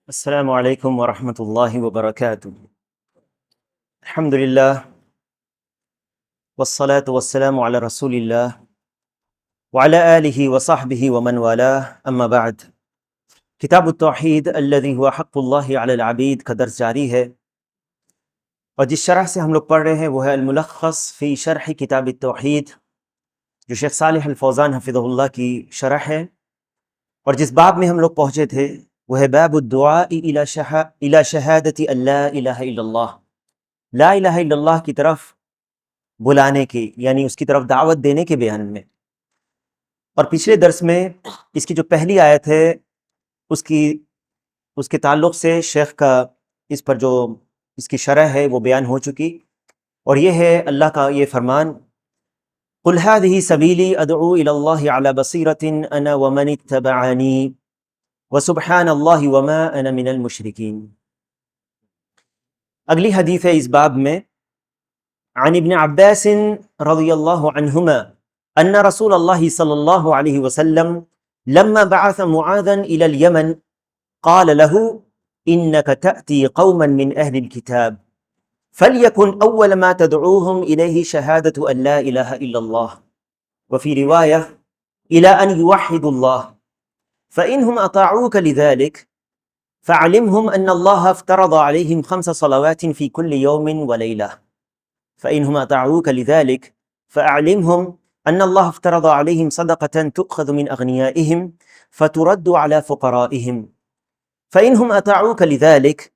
السلام علیکم ورحمۃ اللہ وبرکاتہ۔ الحمد للہ والصلاة والسلام علی رسول اللہ وعلی آلہ وصحبہ ومن والاه، اما بعد۔ کتاب التوحید الذی هو حق اللہ علی العبید کا درس جاری ہے، اور جس شرح سے ہم لوگ پڑھ رہے ہیں وہ ہے الملخص فی شرح کتاب التوحید، جو شیخ صالح الفوزان حفظہ اللہ کی شرح ہے، اور جس باب میں ہم لوگ پہنچے تھے وہ ہے باب الدعاء الی شہادت ان لا الہ الا اللہ، لا الہ الا اللہ کی طرف بلانے کی، یعنی اس کی طرف دعوت دینے کے بیان میں۔ اور پچھلے درس میں اس کی جو پہلی آیت ہے اس کے تعلق سے شیخ کا اس پر جو اس کی شرح ہے وہ بیان ہو چکی، اور یہ ہے اللہ کا یہ فرمان: قل هذه سبیلی ادعو الی اللہ علی بصیرۃ انا ومن اتبعنی وسبحان اللہ وما انا من المشرکین۔ اگلی حدیث ہے اس باب میں، عن ابن عباس رضی اللہ عنہما ان رسول اللہ صلی اللہ علیہ وسلم لما بعث معاذا الى اليمن قال له انك تأتي قوما من اهل الكتاب فليكن اول ما تدعوهم اليه شهادة ان لا اله الا الله، وفي رواية الى ان يوحدوا الله، فانهم اطاعوك لذلك فعلمهم ان الله افترض عليهم 5 صلوات في كل يوم وليلة، فإنهم أطاعوك لذلك فأعلمهم أن الله افترض عليهم صدقة تؤخذ من أغنيائهم فترد على فقرائهم، فإنهم أطاعوك لذلك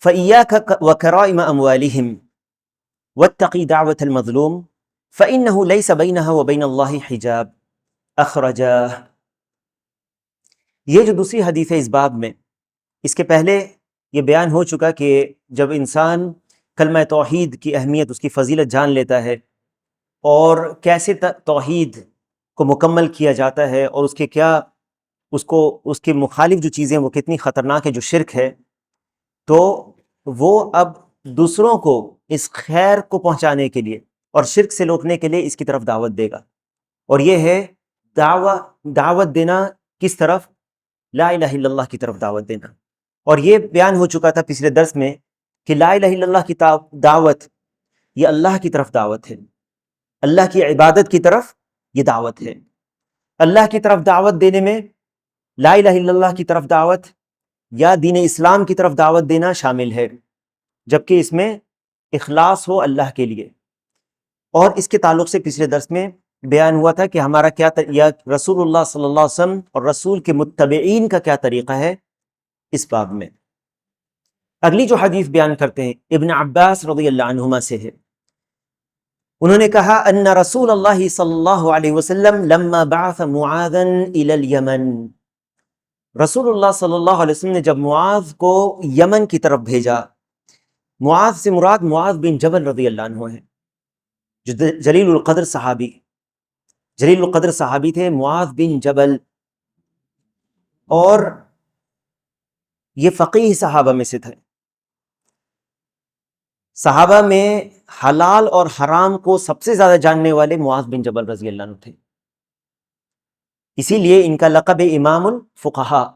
فإياك وكرائم أموالهم واتقي دعوة المظلوم فإنه ليس بينها وبين الله حجاب، أخرجاه۔ یہ جو دوسری حدیث ہے اس باب میں، اس کے پہلے یہ بیان ہو چکا کہ جب انسان کلمہ توحید کی اہمیت، اس کی فضیلت جان لیتا ہے، اور کیسے توحید کو مکمل کیا جاتا ہے، اور اس کے مخالف جو چیزیں وہ کتنی خطرناک ہے، جو شرک ہے، تو وہ اب دوسروں کو اس خیر کو پہنچانے کے لیے اور شرک سے روکنے کے لیے اس کی طرف دعوت دے گا، اور یہ ہے دعوت دینا کس طرف؟ لا الہ الا اللہ کی طرف دعوت دینا۔ اور یہ بیان ہو چکا تھا پچھلے درس میں کہ لا الہ الا اللہ کی دعوت یہ اللہ کی طرف دعوت ہے، اللہ کی عبادت کی طرف یہ دعوت ہے۔ اللہ کی طرف دعوت دینے میں لا الہ الا اللہ کی طرف دعوت یا دین اسلام کی طرف دعوت دینا شامل ہے، جبکہ اس میں اخلاص ہو اللہ کے لیے۔ اور اس کے تعلق سے پچھلے درس میں بیان ہوا تھا کہ ہمارا کیا یا رسول اللہ صلی اللہ علیہ وسلم اور رسول کے متبعین کا کیا طریقہ ہے اس باب میں۔ اگلی جو حدیث بیان کرتے ہیں ابن عباس رضی اللہ عنہما سے ہے، انہوں نے کہا ان رسول اللہ صلی اللہ علیہ وسلم لما بعث معاذا الى اليمن، رسول اللہ صلی اللہ علیہ وسلم نے جب معاذ کو یمن کی طرف بھیجا، معاذ سے مراد معاذ بن جبل رضی اللہ عنہ ہے، جو جلیل القدر صحابی تھے، معاذ بن جبل، اور یہ فقیہ صحابہ میں سے تھے۔ صحابہ میں حلال اور حرام کو سب سے زیادہ جاننے والے معاذ بن جبل رضی اللہ عنہ تھے، اسی لیے ان کا لقب امام الفقہاء۔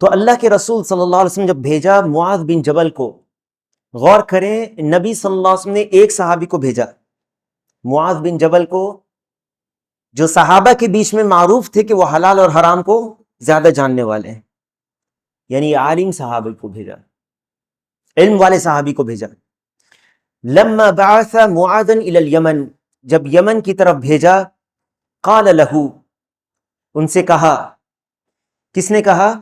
تو اللہ کے رسول صلی اللہ علیہ وسلم جب بھیجا معاذ بن جبل کو، غور کریں نبی صلی اللہ علیہ وسلم نے ایک صحابی کو بھیجا، معاذ بن جبل کو، جو صحابہ کے بیچ میں معروف تھے کہ وہ حلال اور حرام کو زیادہ جاننے والے ہیں، یعنی عالم صحابی کو بھیجا، علم والے صحابی کو بھیجا۔ لما بعث معاذا الى اليمن، جب یمن کی طرف بھیجا، قال له، ان سے کہا، کس نے کہا؟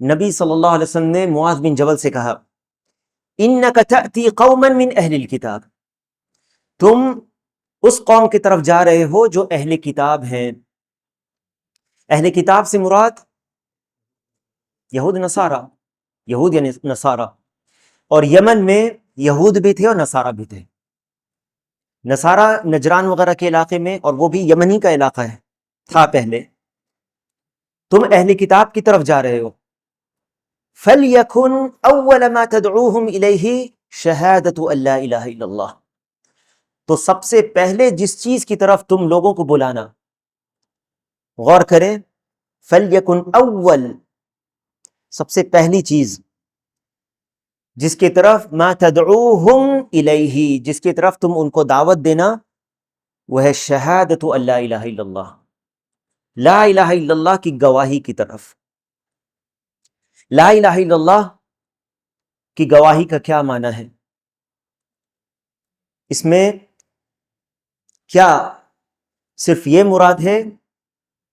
نبی صلی اللہ علیہ وسلم نے معاذ بن جبل سے کہا، انك تأتی قوما من اہل الکتاب، تم اس قوم کی طرف جا رہے ہو جو اہل کتاب ہیں۔ اہل کتاب سے مراد یہود نصارہ، یہود یعنی نصارہ، اور یمن میں یہود بھی تھے اور نصارہ بھی تھے۔ نصارہ نجران وغیرہ کے علاقے میں، اور وہ بھی یمنی کا علاقہ تھا پہلے۔ تم اہل کتاب کی طرف جا رہے ہو، فَلْيَكُنْ أَوَّلَ مَا تَدْعُوهُمْ إِلَيْهِ شَهَادَةُ أَن لَا إِلَهَ إِلَّا اللَّهِ، تو سب سے پہلے جس چیز کی طرف تم لوگوں کو بلانا، غور کریں، فَلْيَكُنْ اول، سب سے پہلی چیز جس کی طرف ما تدعوہم الیہ، جس کی طرف تم ان کو دعوت دینا، وہ ہے شہادت اللہ الہ الا اللہ، لا الہ الا اللہ کی گواہی کی طرف۔ لا الہ الا اللہ کی گواہی کا کیا معنی ہے؟ اس میں کیا صرف یہ مراد ہے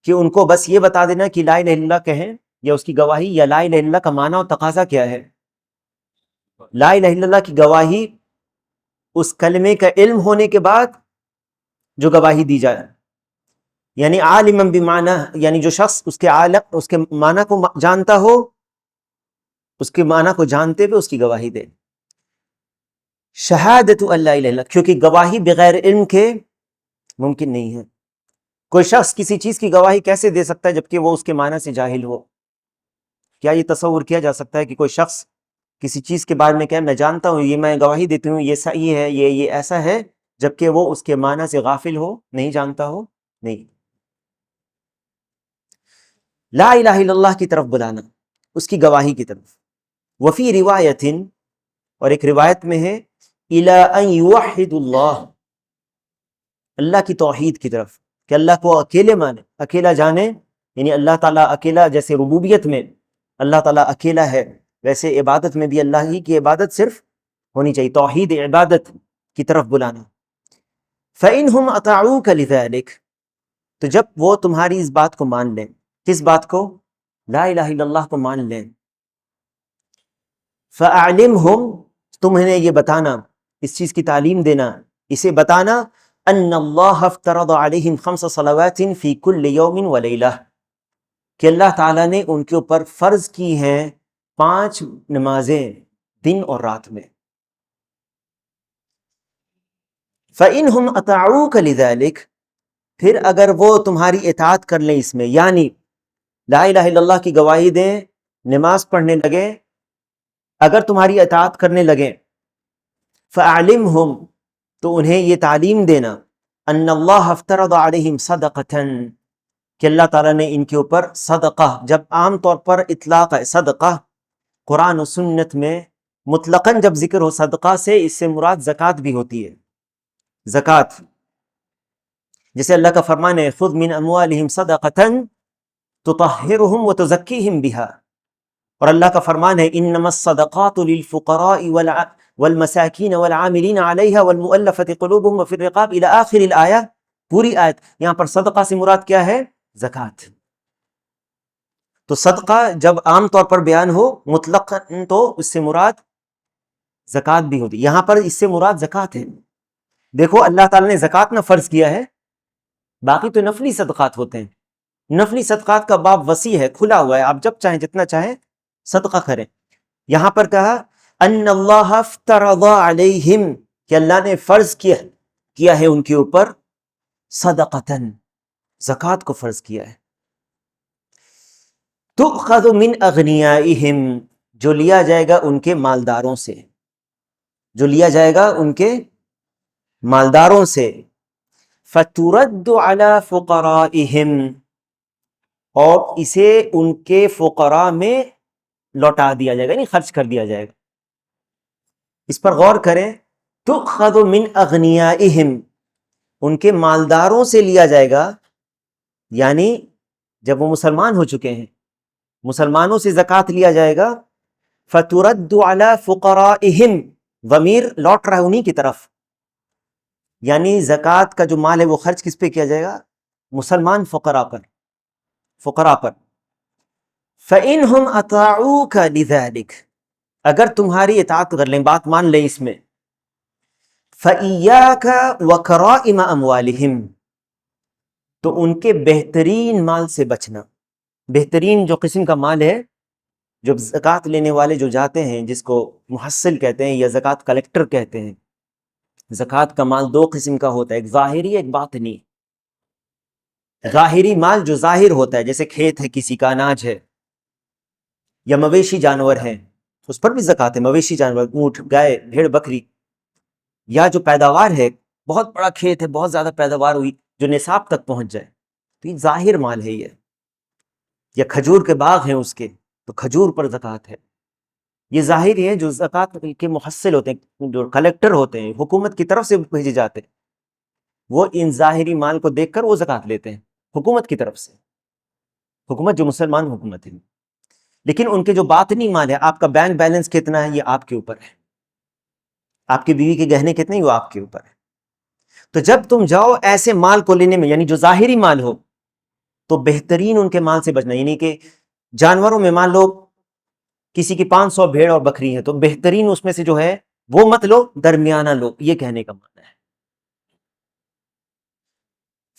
کہ ان کو بس یہ بتا دینا کہ لا الہ الا اللہ کہیں یا اس کی گواہی، یا لا الہ الا اللہ کا معنی اور تقاضا کیا ہے؟ لا الہ الا اللہ کی گواہی اس کلمے کا علم ہونے کے بعد جو گواہی دی جائے، یعنی عالم بمعنی، یعنی جو شخص اس کے معنی کو جانتا ہو، اس کے معنی کو جانتے ہوئے اس کی گواہی دے۔ شہادت اللہ الہ الا اللہ، کیونکہ گواہی بغیر علم کے ممکن نہیں ہے۔ کوئی شخص کسی چیز کی گواہی کیسے دے سکتا ہے جبکہ وہ اس کے معنی سے جاہل ہو؟ کیا یہ تصور کیا جا سکتا ہے کہ کوئی شخص کسی چیز کے بارے میں کہے میں جانتا ہوں، یہ میں گواہی دیتی ہوں، یہ صحیح ہے، یہ ایسا ہے، جبکہ وہ اس کے معنی سے غافل ہو، نہیں جانتا ہو؟ نہیں۔ لا الہ الا اللہ کی طرف بلانا، اس کی گواہی کی طرف۔ وفی روایت، اور ایک روایت میں ہے الی ان یوحد اللہ، اللہ کی توحید کی طرف، کہ اللہ کو اکیلے مانے، اکیلا جانے، یعنی اللہ تعالیٰ اکیلا، جیسے ربوبیت میں اللہ تعالیٰ اکیلا ہے، ویسے عبادت میں بھی اللہ ہی کی عبادت صرف ہونی چاہیے، توحید عبادت کی طرف بلانا۔ فَإِنْهُمْ أَطَاعُوكَ لِذَلِكَ، تو جب وہ تمہاری اس بات کو مان لیں، کس بات کو؟ لا الہ الا اللہ کو مان لیں۔ فَأَعْلِمْهُمْ، تم انہیں یہ بتانا، اس چیز کی تعلیم دینا، اسے بتانا، ان اللہ افترض علیہم 5 صلوات فی کل یوم ولیلہ، کہ اللہ تعالیٰ نے ان کے اوپر فرض کی ہیں 5 نمازیں دن اور رات میں۔ فَإِنْهُمْ أَطَاعُوكَ لِذَلِكَ، پھر اگر وہ تمہاری اطاعت کر لیں اس میں، یعنی لا الہ الا اللہ کی گواہی دیں، نماز پڑھنے لگے، اگر تمہاری اطاعت کرنے لگیں، فَأَعْلِمْهُمْ، تو انہیں یہ تعلیم دینا، ان اللہ افترض علیہم صدقۃ، کہ اللہ تعالیٰ نے ان کے اوپر صدقہ، جب عام طور پر اطلاق ہے صدقہ قرآن و سنت میں مطلقاً جب ذکر ہو صدقہ سے، اس سے مراد زکوٰۃ بھی ہوتی ہے، زکوٰۃ، جیسے اللہ کا فرمان ہے خذ من اموالہم صدقۃ تطہرہم وتزکیہم بہا، اور اللہ کا فرمان ہے انما الصدقات للفقراء والمساکین والعاملین علیہا والمؤلفۃ قلوبہم وفی الرقاب الی آخر الآیہ، پوری آیت۔ یہاں پر صدقہ سے مراد کیا ہے؟ زکوٰۃ۔ تو صدقہ جب عام طور پر بیان ہو مطلق تو اس سے مراد زکوٰۃ بھی ہوتی، یہاں پر اس سے مراد زکوٰۃ ہے۔ دیکھو اللہ تعالیٰ نے زکوٰۃ نہ فرض کیا ہے، باقی تو نفلی صدقات ہوتے ہیں، نفلی صدقات کا باب وسیع ہے، کھلا ہوا ہے، آپ جب چاہیں جتنا چاہیں صدقہ کریں۔ یہاں پر کہا ان اللہ افترض علیہم، کہ اللہ نے فرض کیا ہے ان کے اوپر صدقۃً، زکوٰۃ کو فرض کیا ہے، تؤخذ من اغنیائہم، جو لیا جائے گا ان کے مالداروں سے، جو لیا جائے گا ان کے مالداروں سے، فترد علی فقرائہم، اور اسے ان کے فقراء میں لوٹا دیا جائے گا، یعنی خرچ کر دیا جائے گا۔ اس پر غور کریں، تؤخذ من اغنیائہم، ان کے مالداروں سے لیا جائے گا، یعنی جب وہ مسلمان ہو چکے ہیں، مسلمانوں سے زکوٰۃ لیا جائے گا، فترد علی فقرائہم، ضمیر لوٹ رہا ہے انہی کی طرف، یعنی زکوٰۃ کا جو مال ہے وہ خرچ کس پہ کیا جائے گا؟ مسلمان فقراء پر، فقراء پر۔ فَإِنْهُمْ أَطَاعُوكَ لِذَلِكَ، اگر تمہاری اطاعت کر لیں، بات مان لیں اس میں، فَإِيَّاكَ وَكَرَائِمَ أَمْوَالِهِمْ، تو ان کے بہترین مال سے بچنا۔ بہترین جو قسم کا مال ہے، جب زکوٰۃ لینے والے جو جاتے ہیں، جس کو محصل کہتے ہیں یا زکوٰۃ کلیکٹر کہتے ہیں، زکوٰۃ کا مال 2 قسم کا ہوتا ہے، ایک ظاہری ایک باطنی۔ ظاہری مال جو ظاہر ہوتا ہے، جیسے کھیت ہے، کسی کا اناج ہے، یا مویشی جانور ہیں، اس پر بھی زکوٰۃ ہے، مویشی جانور، اونٹ، گائے، بھیڑ، بکری، یا جو پیداوار ہے، بہت بڑا کھیت ہے، بہت زیادہ پیداوار ہوئی جو نصاب تک پہنچ جائے، تو یہ ظاہر مال ہے۔ یہ یا کھجور کے باغ ہیں اس کے، تو کھجور پر زکوٰۃ ہے۔ یہ ظاہری ہے جو زکوٰۃ کے محصل ہوتے ہیں، جو کلیکٹر ہوتے ہیں، حکومت کی طرف سے بھیجے جاتے ہیں، وہ ان ظاہری مال کو دیکھ کر وہ زکوٰۃ لیتے ہیں حکومت کی طرف سے، حکومت جو مسلمان حکومت ہے۔ لیکن ان کے جو باطنی مال ہے، آپ کا بینک بیلنس کتنا ہے، یہ آپ کے اوپر ہے، آپ کی بیوی کے گہنے کتنے ہیں، وہ آپ کے اوپر ہے۔ تو جب تم جاؤ ایسے مال کو لینے میں، یعنی جو ظاہری مال ہو، تو بہترین ان کے مال سے بچنا، یعنی کہ جانوروں میں مان لو کسی کی 500 بھیڑ اور بکری ہیں، تو بہترین اس میں سے جو ہے وہ مت لو، درمیانہ لو، یہ کہنے کا معنی ہے۔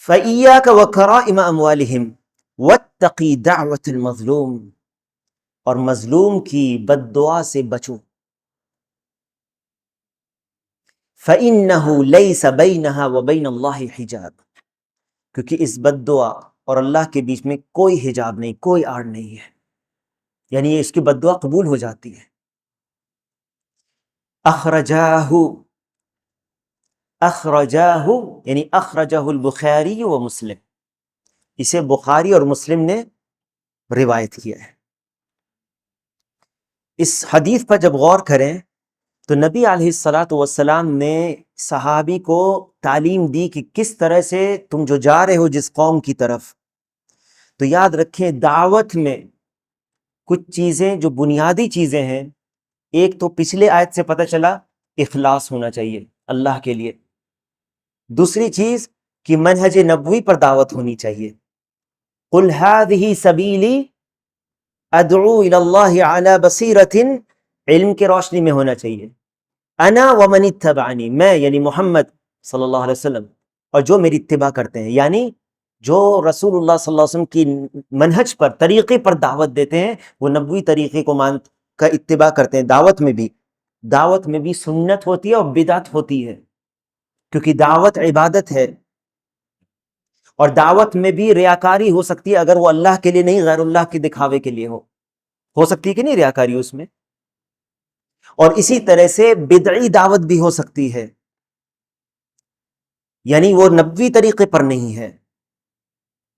فَإِيَّاكَ وَكَرَائِمَ أَمْوَالِهِمْ وَاتَّقِي دَعْوَةَ الْمَظْلُومِ، اور مظلوم کی بد دعا سے بچو۔ فَإِنَّهُ لَيْسَ بَيْنَهَا وَبَيْنَ اللَّهِ حِجَابٌ، کیونکہ اس بد دعا اور اللہ کے بیچ میں کوئی حجاب نہیں، کوئی آڑ نہیں ہے، یعنی یہ اس کی بد دعا قبول ہو جاتی ہے۔ اخرجاہ یعنی اخرجہ البخاری و مسلم، اسے بخاری اور مسلم نے روایت کیا ہے۔ اس حدیث پر جب غور کریں تو نبی علیہ الصلاۃ والسلام نے صحابی کو تعلیم دی کہ کس طرح سے تم جو جا رہے ہو جس قوم کی طرف، تو یاد رکھیں دعوت میں کچھ چیزیں جو بنیادی چیزیں ہیں، ایک تو پچھلے آیت سے پتہ چلا اخلاص ہونا چاہیے اللہ کے لیے، دوسری چیز کہ منہج نبوی پر دعوت ہونی چاہیے، قل هذه سبیلی ادعو الی اللہ علی بصیرۃ، علم کے روشنی میں ہونا چاہیے، انا ومن اتبعنی، میں یعنی محمد صلی اللہ علیہ وسلم اور جو میری اتباع کرتے ہیں، یعنی جو رسول اللہ صلی اللہ علیہ وسلم کی منہج پر، طریقے پر دعوت دیتے ہیں، وہ نبوی طریقے کو کا اتباع کرتے ہیں۔ دعوت میں بھی سنت ہوتی ہے اور بدعت ہوتی ہے، کیونکہ دعوت عبادت ہے، اور دعوت میں بھی ریاکاری ہو سکتی ہے اگر وہ اللہ کے لیے نہیں، غیر اللہ کے دکھاوے کے لیے ہو سکتی ہے کہ نہیں ریاکاری اس میں، اور اسی طرح سے بدعی دعوت بھی ہو سکتی ہے، یعنی وہ نبوی طریقے پر نہیں ہے۔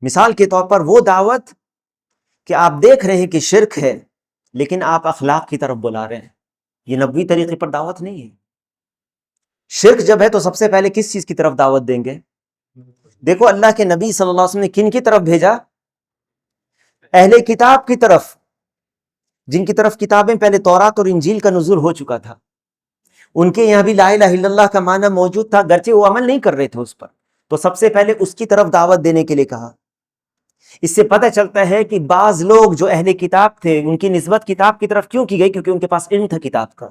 مثال کے طور پر وہ دعوت کہ آپ دیکھ رہے ہیں کہ شرک ہے لیکن آپ اخلاق کی طرف بلا رہے ہیں، یہ نبوی طریقے پر دعوت نہیں ہے۔ شرک جب ہے تو سب سے پہلے کس چیز کی طرف دعوت دیں گے؟ دیکھو اللہ کے نبی صلی اللہ علیہ وسلم نے کن کی طرف بھیجا؟ اہل کتاب کی طرف، جن کی طرف کتابیں پہلے تورات اور انجیل کا نزول ہو چکا تھا، ان کے یہاں بھی لا الہ الا اللہ کا معنی موجود تھا، گرچہ وہ عمل نہیں کر رہے تھے اس پر، تو سب سے پہلے اس کی طرف دعوت دینے کے لیے کہا۔ اس سے پتہ چلتا ہے کہ بعض لوگ جو اہل کتاب تھے ان کی نسبت کتاب کی طرف کیوں کی گئی؟ کیونکہ ان کے پاس علم تھا کتاب کا۔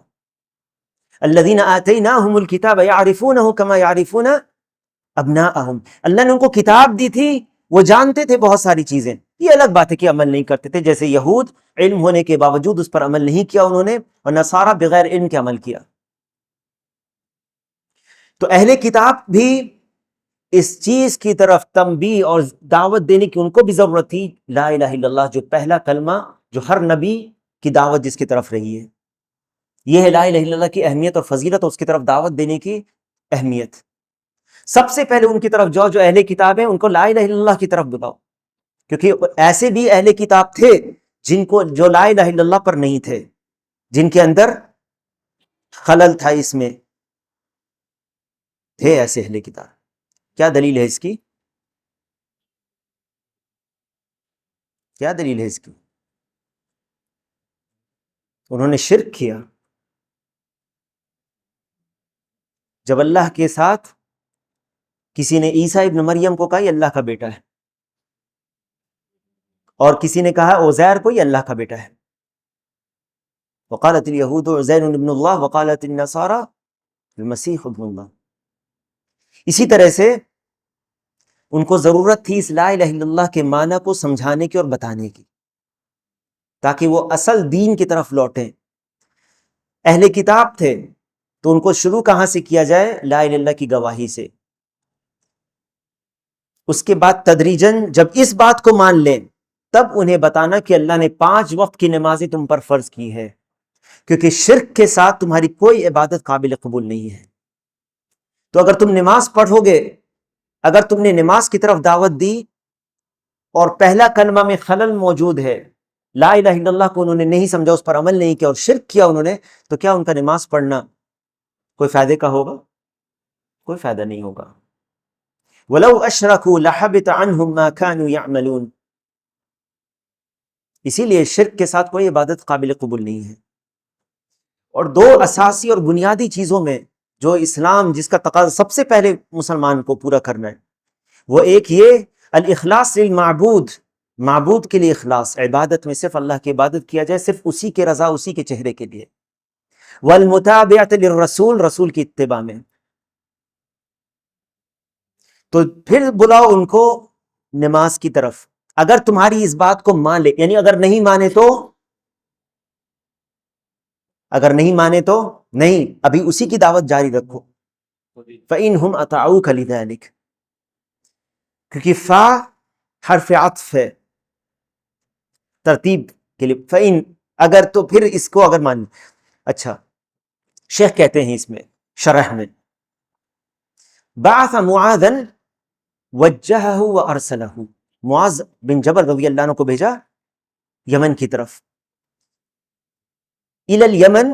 الذین آتیناہم الکتاب یعرفونہ کما یعرفون ابناءہم، اللہ نے ان کو کتاب دی تھی، وہ جانتے تھے بہت ساری چیزیں، یہ الگ بات ہے کہ عمل نہیں کرتے تھے، جیسے یہود علم ہونے کے باوجود اس پر عمل نہیں کیا انہوں نے، اور نصارہ بغیر علم کے عمل کیا۔ تو اہل کتاب بھی اس چیز کی طرف تنبیہ اور دعوت دینے کی ان کو بھی ضرورت تھی، لا الہ الا اللہ جو پہلا کلمہ جو ہر نبی کی دعوت جس کی طرف رہی ہے، یہ ہے لا الہ الا اللہ کی اہمیت اور فضیلت، اور اس کی طرف دعوت دینے کی اہمیت۔ سب سے پہلے ان کی طرف جو اہل کتاب ہیں ان کو لا الہ الا اللہ کی طرف بلاؤ، کیونکہ ایسے بھی اہل کتاب تھے جن کو جو لا الہ الا اللہ پر نہیں تھے، جن کے اندر خلل تھا، اس میں تھے ایسے اہل کتاب۔ کیا دلیل ہے اس کی؟ کیا دلیل ہے اس کی؟ انہوں نے شرک کیا، جب اللہ کے ساتھ کسی نے عیسیٰ ابن مریم کو کہا یہ اللہ کا بیٹا ہے، اور کسی نے کہا عزیر کو یہ اللہ کا بیٹا ہے، وقالت الیہود عزیر ابن اللہ وقالت النصارى المسیح ابن اللہ۔ اسی طرح سے ان کو ضرورت تھی اس لا الہ الا اللہ کے معنی کو سمجھانے کی اور بتانے کی، تاکہ وہ اصل دین کی طرف لوٹیں۔ اہل کتاب تھے تو ان کو شروع کہاں سے کیا جائے؟ لا الہ الا اللہ کی گواہی سے۔ اس کے بعد تدریجاً جب اس بات کو مان لیں تب انہیں بتانا کہ اللہ نے 5 وقت کی نمازیں تم پر فرض کی ہے، کیونکہ شرک کے ساتھ تمہاری کوئی عبادت قابل قبول نہیں ہے۔ تو اگر تم نماز پڑھو گے، اگر تم نے نماز کی طرف دعوت دی اور پہلا کلمہ میں خلل موجود ہے، لا الہ الا اللہ کو انہوں نے نہیں سمجھا، اس پر عمل نہیں کیا اور شرک کیا انہوں نے، تو کیا ان کا نماز پڑھنا کوئی فائدے کا ہوگا؟ کوئی فائدہ نہیں ہوگا۔ وَلَوْ أَشْرَكُوا لَحَبِطَ عَنْهُمْ مَا كَانُوا يَعْمَلُونَ۔ اسی لیے شرک کے ساتھ کوئی عبادت قابل قبول نہیں ہے۔ اور دو اساسی اور بنیادی چیزوں میں جو اسلام جس کا تقاضا سب سے پہلے مسلمان کو پورا کرنا ہے، وہ ایک یہ الاخلاص للمعبود، معبود کے لیے اخلاص، عبادت میں صرف اللہ کی عبادت کیا جائے، صرف اسی کے رضا، اسی کے چہرے کے لیے، والمتابعۃ للرسول، رسول کی اتباع میں۔ تو پھر بلاؤ ان کو نماز کی طرف، اگر تمہاری اس بات کو مان لے، یعنی اگر نہیں مانے تو، اگر نہیں مانے تو نہیں، ابھی اسی کی دعوت جاری رکھو۔ فَإِنْهُمْ أَطَاعُوكَ لِذَلِكَ، کیونکہ فا حرف عطف ہے ترتیب کے لیے، فَإِن اگر، تو پھر اس کو اگر مان، اچھا شیخ کہتے ہیں اس میں شرح میں، بعث معاذا وجہہ وارسلہ، معاذ بن جبل رضی اللہ عنہ کو بھیجا یمن کی طرف، الى الیمن،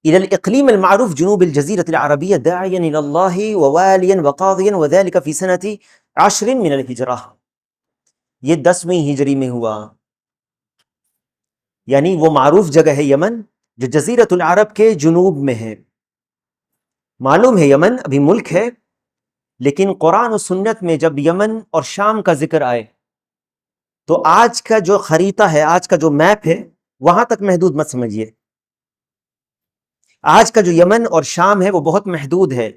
الى الاقلیم المعروف جنوب الجزیرۃ العربیہ، داعیا الى اللہ ووالیا وقاضیا، وذلك فی سنۃ 10 من الہجرہ، یہ 10ویں ہجری میں ہوا، یعنی وہ معروف جگہ ہے یمن جو جزیرۃ العرب کے جنوب میں ہے۔ معلوم ہے یمن ابھی ملک ہے، لیکن قرآن و سنت میں جب یمن اور شام کا ذکر آئے تو آج کا جو خریطہ ہے، آج کا جو میپ ہے، وہاں تک محدود مت سمجھیے۔ آج کا جو یمن اور شام ہے وہ بہت محدود ہے،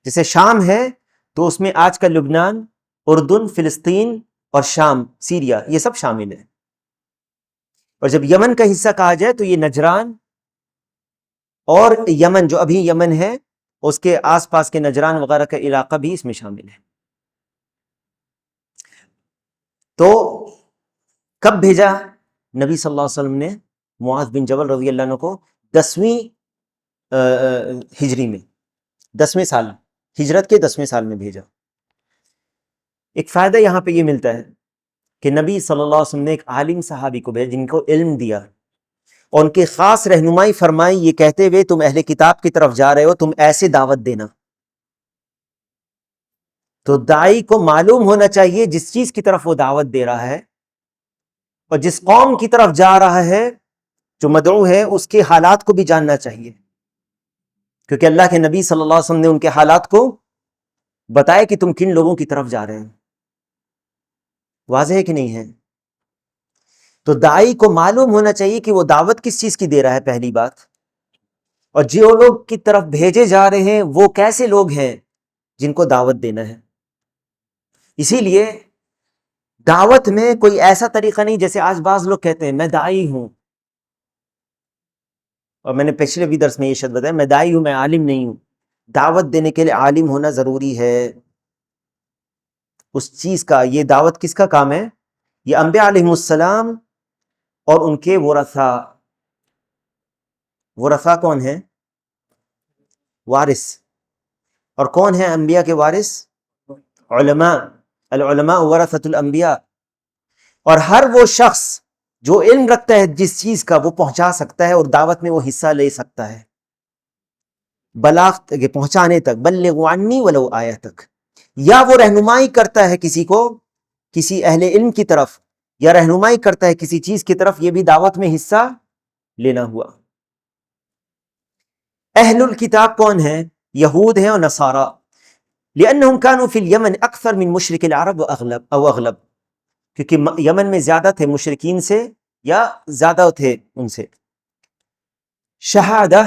جیسے شام ہے تو اس میں آج کا لبنان، اردن، فلسطین اور شام، سیریا، یہ سب شامل ہے۔ اور جب یمن کا حصہ کہا جائے تو یہ نجران اور یمن جو ابھی یمن ہے، اس کے آس پاس کے نجران وغیرہ کا علاقہ بھی اس میں شامل ہے۔ تو کب بھیجا نبی صلی اللہ علیہ وسلم نے معاذ بن جبل رضی اللہ عنہ کو؟ 10ویں ہجری میں، 10ویں سال، ہجرت کے 10ویں سال میں بھیجا۔ ایک فائدہ یہاں پہ یہ ملتا ہے کہ نبی صلی اللہ علیہ وسلم نے ایک عالم صحابی کو بھیجا جن کو علم دیا، اور ان کی خاص رہنمائی فرمائی، یہ کہتے ہوئے تم اہل کتاب کی طرف جا رہے ہو، تم ایسے دعوت دینا۔ تو داعی کو معلوم ہونا چاہیے جس چیز کی طرف وہ دعوت دے رہا ہے اور جس قوم کی طرف جا رہا ہے جو مدعو ہے، اس کے حالات کو بھی جاننا چاہیے، کیونکہ اللہ کے نبی صلی اللہ علیہ وسلم نے ان کے حالات کو بتایا کہ تم کن لوگوں کی طرف جا رہے ہیں۔ واضح ہے کہ نہیں ہے؟ تو داعی کو معلوم ہونا چاہیے کہ وہ دعوت کس چیز کی دے رہا ہے، پہلی بات، اور جو لوگ کی طرف بھیجے جا رہے ہیں وہ کیسے لوگ ہیں جن کو دعوت دینا ہے۔ اسی لیے دعوت میں کوئی ایسا طریقہ نہیں جیسے آج بعض لوگ کہتے ہیں میں داعی ہوں، اور میں نے پچھلے بھی درس میں یہ شد بتایا، میں داعی ہوں، میں عالم نہیں ہوں۔ دعوت دینے کے لیے عالم ہونا ضروری ہے اس چیز کا۔ یہ دعوت کس کا کام ہے؟ یہ انبیاء علیہم السلام اور ان کے ورثا۔ ورثا کون ہیں؟ وارث۔ اور کون ہیں انبیاء کے وارث؟ علماء۔ العلماء ورثۃ الانبیاء۔ اور ہر وہ شخص جو علم رکھتا ہے جس چیز کا، وہ پہنچا سکتا ہے اور دعوت میں وہ حصہ لے سکتا ہے، بلاغ پہنچانے تک، بلغوا عنی ولو آیہ تک، یا وہ رہنمائی کرتا ہے کسی کو، کسی اہل علم کی طرف، یا رہنمائی کرتا ہے کسی چیز کی طرف، یہ بھی دعوت میں حصہ لینا ہوا۔ اہل الکتاب کون ہیں؟ یہود ہیں اور نصارہ، لأنهم كانوا في اليمن اکثر من مشرک العرب اغلب، کیونکہ یمن میں زیادہ تھے مشرکین سے، یا زیادہ تھے ان سے۔ شہادہ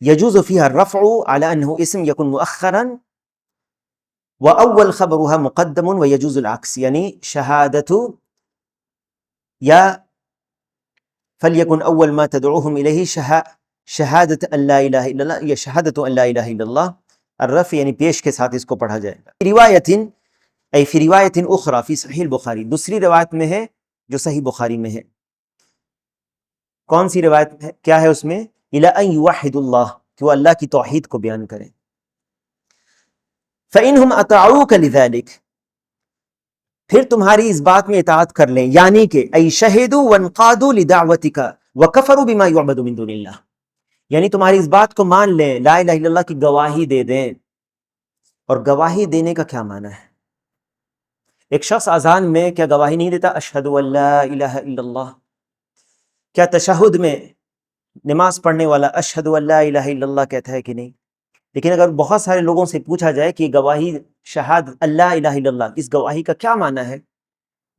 يجوز فيها الرفع على انه اسم يكون مؤخرا واول خبرها مقدم، ويجوز العكس، یعنی شہادت یا فليكن اول ما تدعوهم اليه شہادت ان لا الہ الا اللہ، یا شہادت ان لا الہ الا اللہ، الرفع یعنی پیش کے ساتھ اس کو پڑھا جائے گا۔ روایت ای فی روایت اخرى فی صحیح البخاری، دوسری روایت میں ہے جو صحیح بخاری میں ہے۔ کون سی روایت ہے؟ کیا ہے اس میں؟ الی ان یوحد اللہ، کہ وہ اللہ کی توحید کو بیان کریں۔ فانہم اطاعوک لذلک، پھر تمہاری اس بات میں اطاعت کر لیں، یعنی کہ ای شہدوا وانقادوا لدعوتک وکفروا بما یعبد من دون اللہ، یعنی تمہاری اس بات کو مان لیں، لا الہ الا اللہ کی گواہی دے دیں۔ اور گواہی دینے کا کیا معنی ہے؟ ایک شخص اذان میں کیا گواہی نہیں دیتا اشہد ان لا الہ الا اللہ؟ کیا تشہد میں نماز پڑھنے والا اشہد ان لا الہ الا اللہ کہتا ہے کہ نہیں؟ لیکن اگر بہت سارے لوگوں سے پوچھا جائے کہ گواہی شہاد اللہ الہ الا اللہ، اس گواہی کا کیا معنی ہے،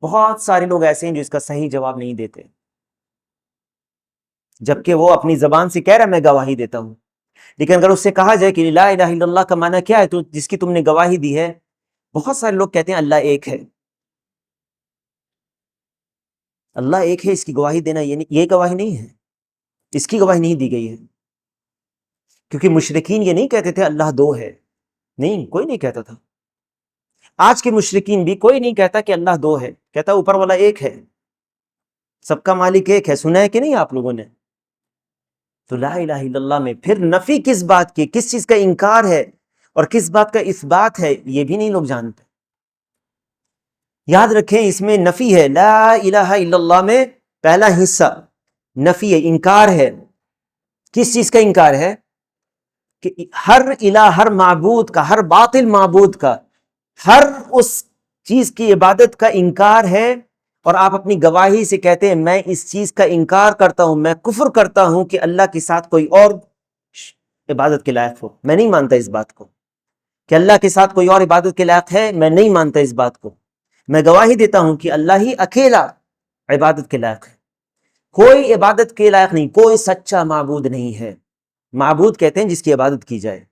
بہت سارے لوگ ایسے ہیں جو اس کا صحیح جواب نہیں دیتے، جبکہ وہ اپنی زبان سے کہہ رہا ہے میں گواہی دیتا ہوں، لیکن اگر اس سے کہا جائے کہ لا الہ الا اللہ کا معنی کیا ہے تو جس کی تم نے گواہی دی ہے، بہت سارے لوگ کہتے ہیں اللہ ایک ہے، اللہ ایک ہے، اس کی گواہی دینا یہ گواہی نہیں ہے، اس کی گواہی نہیں دی گئی ہے، کیونکہ مشرکین یہ نہیں کہتے تھے اللہ دو ہے، نہیں، کوئی نہیں کہتا تھا۔ آج کے مشرکین بھی کوئی نہیں کہتا کہ اللہ دو ہے، کہتا اوپر والا ایک ہے، سب کا مالک ایک ہے، سنا ہے کہ نہیں آپ لوگوں نے؟ تو لا الہ الا اللہ میں پھر نفی کس بات کی، کس چیز کا انکار ہے اور کس بات کا اثبات ہے، یہ بھی نہیں لوگ جانتے۔ یاد رکھیں اس میں نفی ہے، لا الہ الا اللہ میں پہلا حصہ نفی ہے، انکار ہے۔ کس چیز کا انکار ہے؟ کہ ہر الہ، ہر معبود کا، ہر باطل معبود کا، ہر اس چیز کی عبادت کا انکار ہے، اور آپ اپنی گواہی سے کہتے ہیں میں اس چیز کا انکار کرتا ہوں، میں کفر کرتا ہوں کہ اللہ کے ساتھ کوئی اور عبادت کے لائق ہو، میں نہیں مانتا اس بات کو کہ اللہ کے ساتھ کوئی اور عبادت کے لائق ہے، میں نہیں مانتا اس بات کو، میں گواہی دیتا ہوں کہ اللہ ہی اکیلا عبادت کے لائق ہے، کوئی عبادت کے لائق نہیں، کوئی سچا معبود نہیں ہے۔ معبود کہتے ہیں جس کی عبادت کی جائے،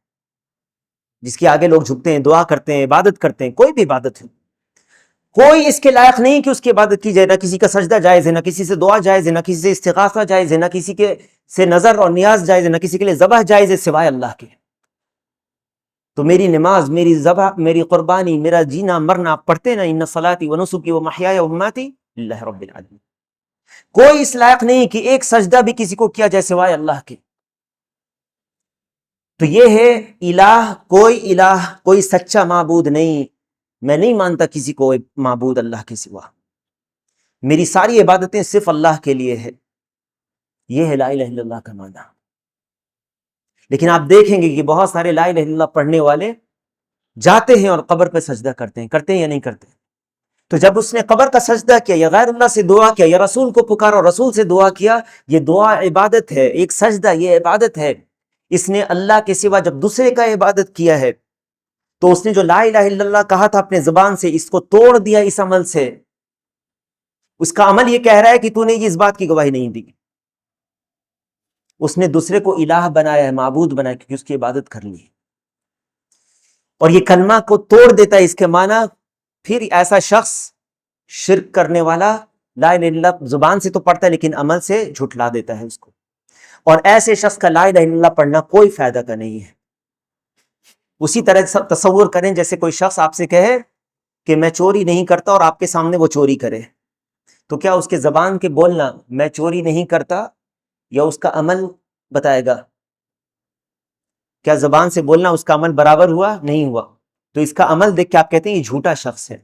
جس کے آگے لوگ جھکتے ہیں، دعا کرتے ہیں، عبادت کرتے ہیں، کوئی بھی عبادت ہے، کوئی اس کے لائق نہیں کہ اس کی عبادت کی جائے، نہ کسی کا سجدہ جائز ہے، نہ کسی سے دعا جائز ہے، نہ کسی سے استغاثہ جائز ہے، نہ کسی کے سے نظر اور نیاز جائز ہے، نہ کسی کے لیے ذبح جائز ہے سوائے اللہ کے۔ تو میری نماز، میری ذبح، میری قربانی، میرا جینا مرنا، آپ پڑھتے نا ان صلاتی و نسکی و محیای و مماتی للہ رب العالمین، کوئی اس لائق نہیں کہ ایک سجدہ بھی کسی کو کیا جائے سوائے اللہ کے۔ تو یہ ہے الہ، کوئی سچا معبود نہیں، میں نہیں مانتا کسی کو معبود اللہ کے سوا، میری ساری عبادتیں صرف اللہ کے لیے ہے، یہ ہے لا الہ الا اللہ کا معنی۔ لیکن آپ دیکھیں گے کہ بہت سارے لا الہ الا اللہ پڑھنے والے جاتے ہیں اور قبر پہ سجدہ کرتے ہیں یا نہیں کرتے؟ تو جب اس نے قبر کا سجدہ کیا یا غیر اللہ سے دعا کیا یا رسول کو پکارا اور رسول سے دعا کیا، یہ دعا عبادت ہے، ایک سجدہ یہ عبادت ہے۔ اس نے اللہ کے سوا جب دوسرے کا عبادت کیا ہے تو اس نے جو لا الہ الا اللہ کہا تھا اپنے زبان سے، اس کو توڑ دیا اس عمل سے، اس کا عمل یہ کہہ رہا ہے کہ تو نے اس بات کی گواہی نہیں دی، اس نے دوسرے کو الہ بنایا ہے، معبود بنایا، کیونکہ اس کی عبادت کر لی، اور یہ کلمہ کو توڑ دیتا ہے۔ اس کے معنی پھر ایسا شخص شرک کرنے والا لا الہ الا اللہ زبان سے تو پڑھتا ہے لیکن عمل سے جھٹلا دیتا ہے اس کو، اور ایسے شخص کا لا الہ الا اللہ پڑھنا کوئی فائدہ کا نہیں ہے۔ اسی طرح تصور کریں جیسے کوئی شخص آپ سے کہے کہ میں چوری نہیں کرتا اور آپ کے سامنے وہ چوری کرے، تو کیا اس کے زبان کے بولنا میں چوری نہیں کرتا یا اس کا عمل بتائے گا؟ کیا زبان سے بولنا اس کا عمل برابر ہوا؟ نہیں ہوا۔ تو اس کا عمل دیکھ کے آپ کہتے ہیں یہ جھوٹا شخص ہے،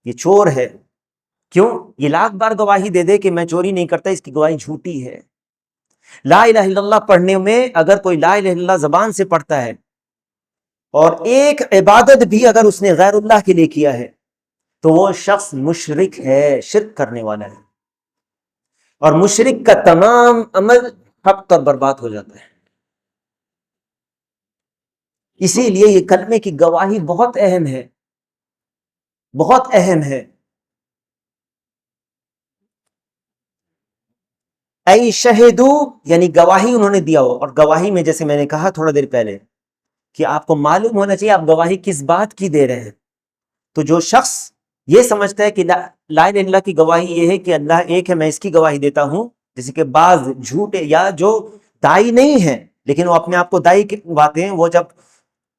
یہ چور ہے۔ کیوں؟ یہ لاکھ بار گواہی دے دے کہ میں چوری نہیں کرتا، اس کی گواہی جھوٹی ہے۔ لا الہ الا اللہ پڑھنے میں اگر کوئی لا الہ الا اللہ زبان سے پڑھتا ہے اور ایک عبادت بھی اگر اس نے غیر اللہ کے لیے کیا ہے تو وہ شخص مشرک ہے، شرک کرنے والا ہے، اور مشرک کا تمام عمل حبط اور برباد ہو جاتا ہے۔ اسی لیے یہ کلمے کی گواہی بہت اہم ہے، بہت اہم ہے۔ ای شہدو یعنی گواہی انہوں نے دیا ہو، اور گواہی میں جیسے میں نے کہا تھوڑا دیر پہلے کہ آپ کو معلوم ہونا چاہیے آپ گواہی کس بات کی دے رہے ہیں۔ تو جو شخص یہ سمجھتا ہے کہ لا الہ الا اللہ کی گواہی یہ ہے کہ اللہ ایک ہے، میں اس کی گواہی دیتا ہوں، جیسے کہ بعض جھوٹے یا جو دائی نہیں ہیں لیکن وہ اپنے آپ کو دائی کہواتے ہیں، وہ جب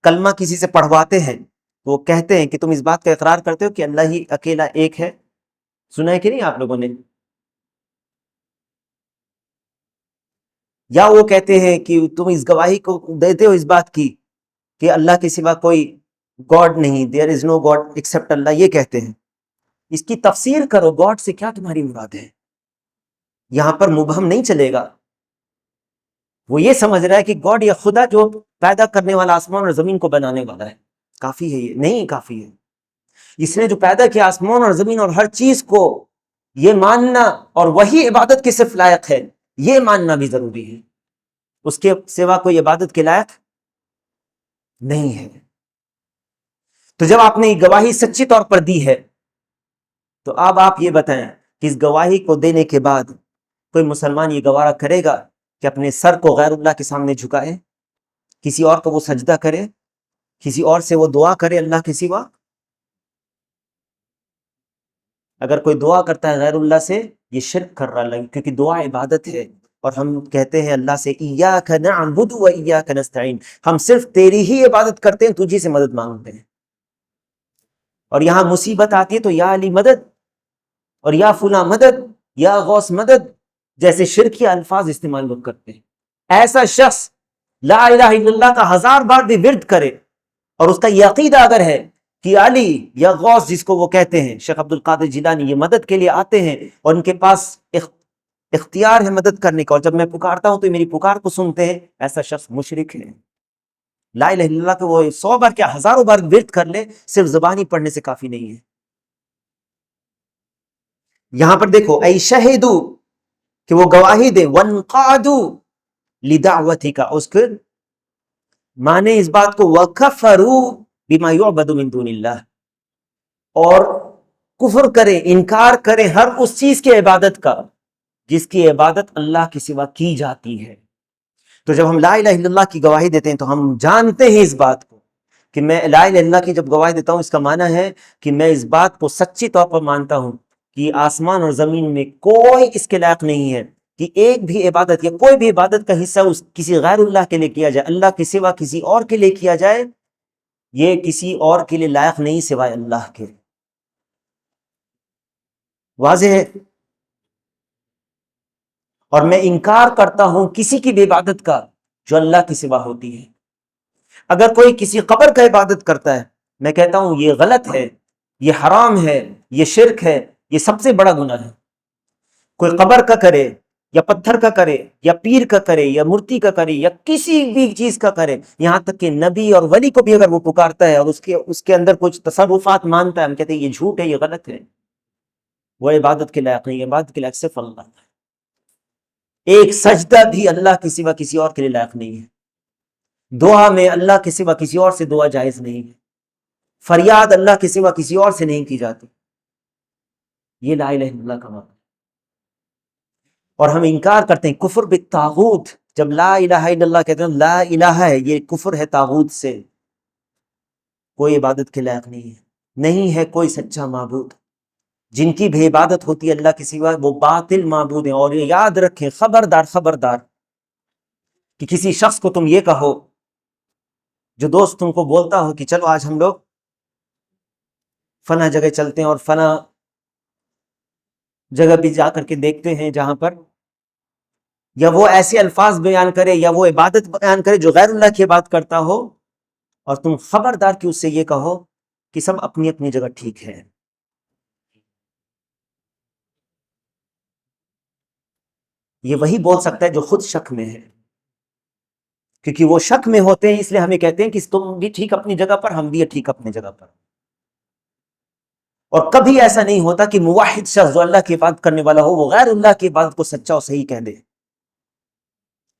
کلمہ کسی سے پڑھواتے ہیں وہ کہتے ہیں کہ تم اس بات کا اقرار کرتے ہو کہ اللہ ہی اکیلا ایک ہے؟ سنا ہے کہ نہیں آپ لوگوں نے؟ یا وہ کہتے ہیں کہ تم اس گواہی کو دیتے ہو اس بات کی کہ اللہ کے سوا کوئی گاڈ نہیں، دیر از نو گاڈ ایکسپٹ اللہ، یہ کہتے ہیں۔ اس کی تفسیر کرو، گاڈ سے کیا تمہاری مراد ہے؟ یہاں پر مبہم نہیں چلے گا. وہ یہ سمجھ رہا ہے کہ گاڈ یا خدا جو پیدا کرنے والا آسمان اور زمین کو بنانے والا ہے کافی ہے. یہ نہیں کافی ہے. اس نے جو پیدا کیا آسمان اور زمین اور ہر چیز کو، یہ ماننا اور وہی عبادت کے صرف لائق ہے، یہ ماننا بھی ضروری ہے. اس کے سوا کوئی عبادت کے لائق نہیں ہے. تو جب آپ نے یہ گواہی سچی طور پر دی ہے تو اب آپ یہ بتائیں کہ اس گواہی کو دینے کے بعد کوئی مسلمان یہ گوارا کرے گا کہ اپنے سر کو غیر اللہ کے سامنے جھکائے، کسی اور کو وہ سجدہ کرے، کسی اور سے وہ دعا کرے اللہ کے سوا؟ اگر کوئی دعا کرتا ہے غیر اللہ سے، یہ شرک کر رہا ہے، کیونکہ دعا عبادت ہے. اور ہم کہتے ہیں اللہ سے ایاک نعبد و ایاک نستعین، ہم صرف تیری ہی عبادت کرتے ہیں، تجھی سے مدد مانگتے ہیں. اور یہاں مصیبت آتی ہے تو یا علی مدد اور یا فلاں مدد، یا غوث مدد جیسے شرکی الفاظ استعمال لوگ کرتے ہیں. ایسا شخص لا الہ الا اللہ کا 1000 بار بھی ورد کرے اور اس کا یہ عقیدہ اگر ہے کہ علی یا غوث جس کو وہ کہتے ہیں شیخ عبد القادر جیلانی، یہ مدد کے لیے آتے ہیں اور ان کے پاس اختیار ہے مدد کرنے کا، اور جب میں پکارتا ہوں تو یہ میری پکار کو سنتے ہیں، ایسا شخص مشرک ہے. لا الہ الا اللہ کو وہ 100 بار کیا 1000 بار ورد کر لے، صرف زبانی پڑھنے سے کافی نہیں ہے. یہاں پر دیکھو ای شہدو کہ وہ گواہی دے، وانقادو لدعوتی کا، اس کے مانے اس بات کو وکفروا بما یعبد من دون اللہ، اور کفر کرے، انکار کرے ہر اس چیز کی عبادت کا جس کی عبادت اللہ کے سوا کی جاتی ہے. تو جب ہم لا الہ الا اللہ کی گواہی دیتے ہیں تو ہم جانتے ہیں اس بات کو کہ میں لا الہ الا اللہ کی جب گواہی دیتا ہوں، اس کا معنی ہے کہ میں اس بات کو سچی طور پر مانتا ہوں کہ آسمان اور زمین میں کوئی اس کے لائق نہیں ہے کہ ایک بھی عبادت یا کوئی بھی عبادت کا حصہ کسی غیر اللہ کے لیے کیا جائے، اللہ کے سوا کسی اور کے لیے کیا جائے، یہ کسی اور کے لیے لائق نہیں سوائے اللہ کے. واضح ہے؟ اور میں انکار کرتا ہوں کسی کی بھی عبادت کا جو اللہ کے سوا ہوتی ہے. اگر کوئی کسی قبر کا عبادت کرتا ہے، میں کہتا ہوں یہ غلط ہے، یہ حرام ہے، یہ شرک ہے، یہ سب سے بڑا گناہ ہے. کوئی قبر کا کرے یا پتھر کا کرے یا پیر کا کرے یا مورتی کا کرے یا کسی بھی چیز کا کرے، یہاں تک کہ نبی اور ولی کو بھی اگر وہ پکارتا ہے اور اس کے اندر کچھ تصرفات مانتا ہے، ہم کہتے ہیں یہ جھوٹ ہے، یہ غلط ہے، وہ عبادت کے لائق نہیں. عبادت کے لائق صرف اللہ ہے. ایک سجدہ بھی اللہ کے سوا کسی اور کے لیے لائق نہیں ہے. دعا میں اللہ کے سوا کسی اور سے دعا جائز نہیں ہے. فریاد اللہ کے سوا کسی اور سے نہیں کی جاتی. یہ لا الہ الا اللہ کا معنی. اور ہم انکار کرتے ہیں کفر بالطاغوت. جب لا الہ الا اللہ کہتے ہیں لا الہ ہے، یہ کفر ہے طاغوت سے. کوئی عبادت کے لائق نہیں ہے، نہیں ہے کوئی سچا معبود. جن کی بھی عبادت ہوتی ہے اللہ کے سوا وہ باطل معبود ہیں. اور یہ یاد رکھیں، خبردار خبردار، کہ کسی شخص کو تم یہ کہو، جو دوست تم کو بولتا ہو کہ چلو آج ہم لوگ فلاں جگہ چلتے ہیں اور فلاں جگہ بھی جا کر کے دیکھتے ہیں، جہاں پر یا وہ ایسے الفاظ بیان کرے یا وہ عبادت بیان کرے جو غیر اللہ کی بات کرتا ہو، اور تم خبردار کہ اس سے یہ کہو کہ سب اپنی اپنی جگہ ٹھیک ہے. یہ وہی بول سکتا ہے جو خود شک میں ہے، کیونکہ وہ شک میں ہوتے ہیں، اس لیے ہمیں کہتے ہیں کہ تم بھی ٹھیک اپنی جگہ پر، ہم بھی ٹھیک اپنی جگہ پر. اور کبھی ایسا نہیں ہوتا کہ موحد شخص جو اللہ کی عبادت کرنے والا ہو وہ غیر اللہ کی عبادت کو سچا اور صحیح کہہ دے.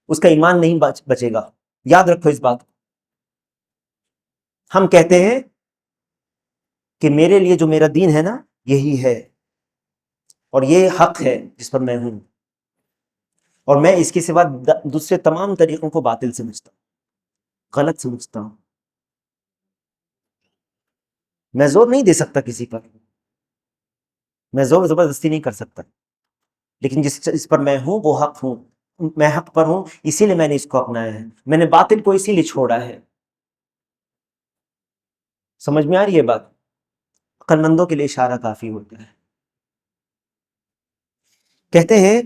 اس کا ایمان نہیں بچے گا. یاد رکھو اس بات کو. ہم کہتے ہیں کہ میرے لیے جو میرا دین ہے نا یہی ہے، اور یہ حق ہے جس پر میں ہوں، اور میں اس کے سوا دوسرے تمام طریقوں کو باطل سمجھتا ہوں، غلط سمجھتا ہوں. میں زور نہیں دے سکتا کسی پر، میں زور زبردستی نہیں کر سکتا، لیکن جس پر میں ہوں وہ حق ہوں، میں حق پر ہوں، اسی لیے میں نے اس کو اپنایا ہے. میں نے باطل کو اسی لیے چھوڑا ہے. سمجھ میں آ رہی ہے بات؟ عقل مندوں کے لیے اشارہ کافی ہوتا ہے. کہتے ہیں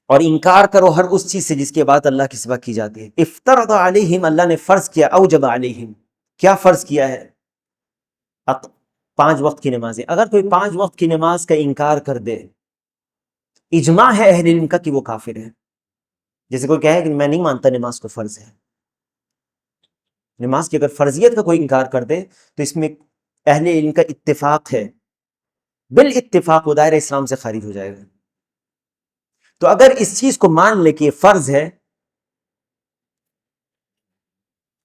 اور انکار کرو ہر اس چیز سے جس کی بات اللہ کے سوا کی جاتی ہے. افترض علیہم، اللہ نے فرض کیا، اوجب علیہم، کیا فرض کیا ہے؟ 5 وقت کی نمازیں، اگر کوئی 5 وقت کی نماز کا انکار کر دے، اجماع ہے اہل علم کا کہ وہ کافر ہے۔ جیسے کوئی کہے کہ میں نہیں مانتا نماز کو فرض ہے، نماز کی اگر فرضیت کا کوئی انکار کر دے تو اس میں اہل علم کا اتفاق ہے، بالاتفاق وہ دائرہ اسلام سے خارج ہو جائے گا۔ تو اگر اس چیز کو مان لے کہ یہ فرض ہے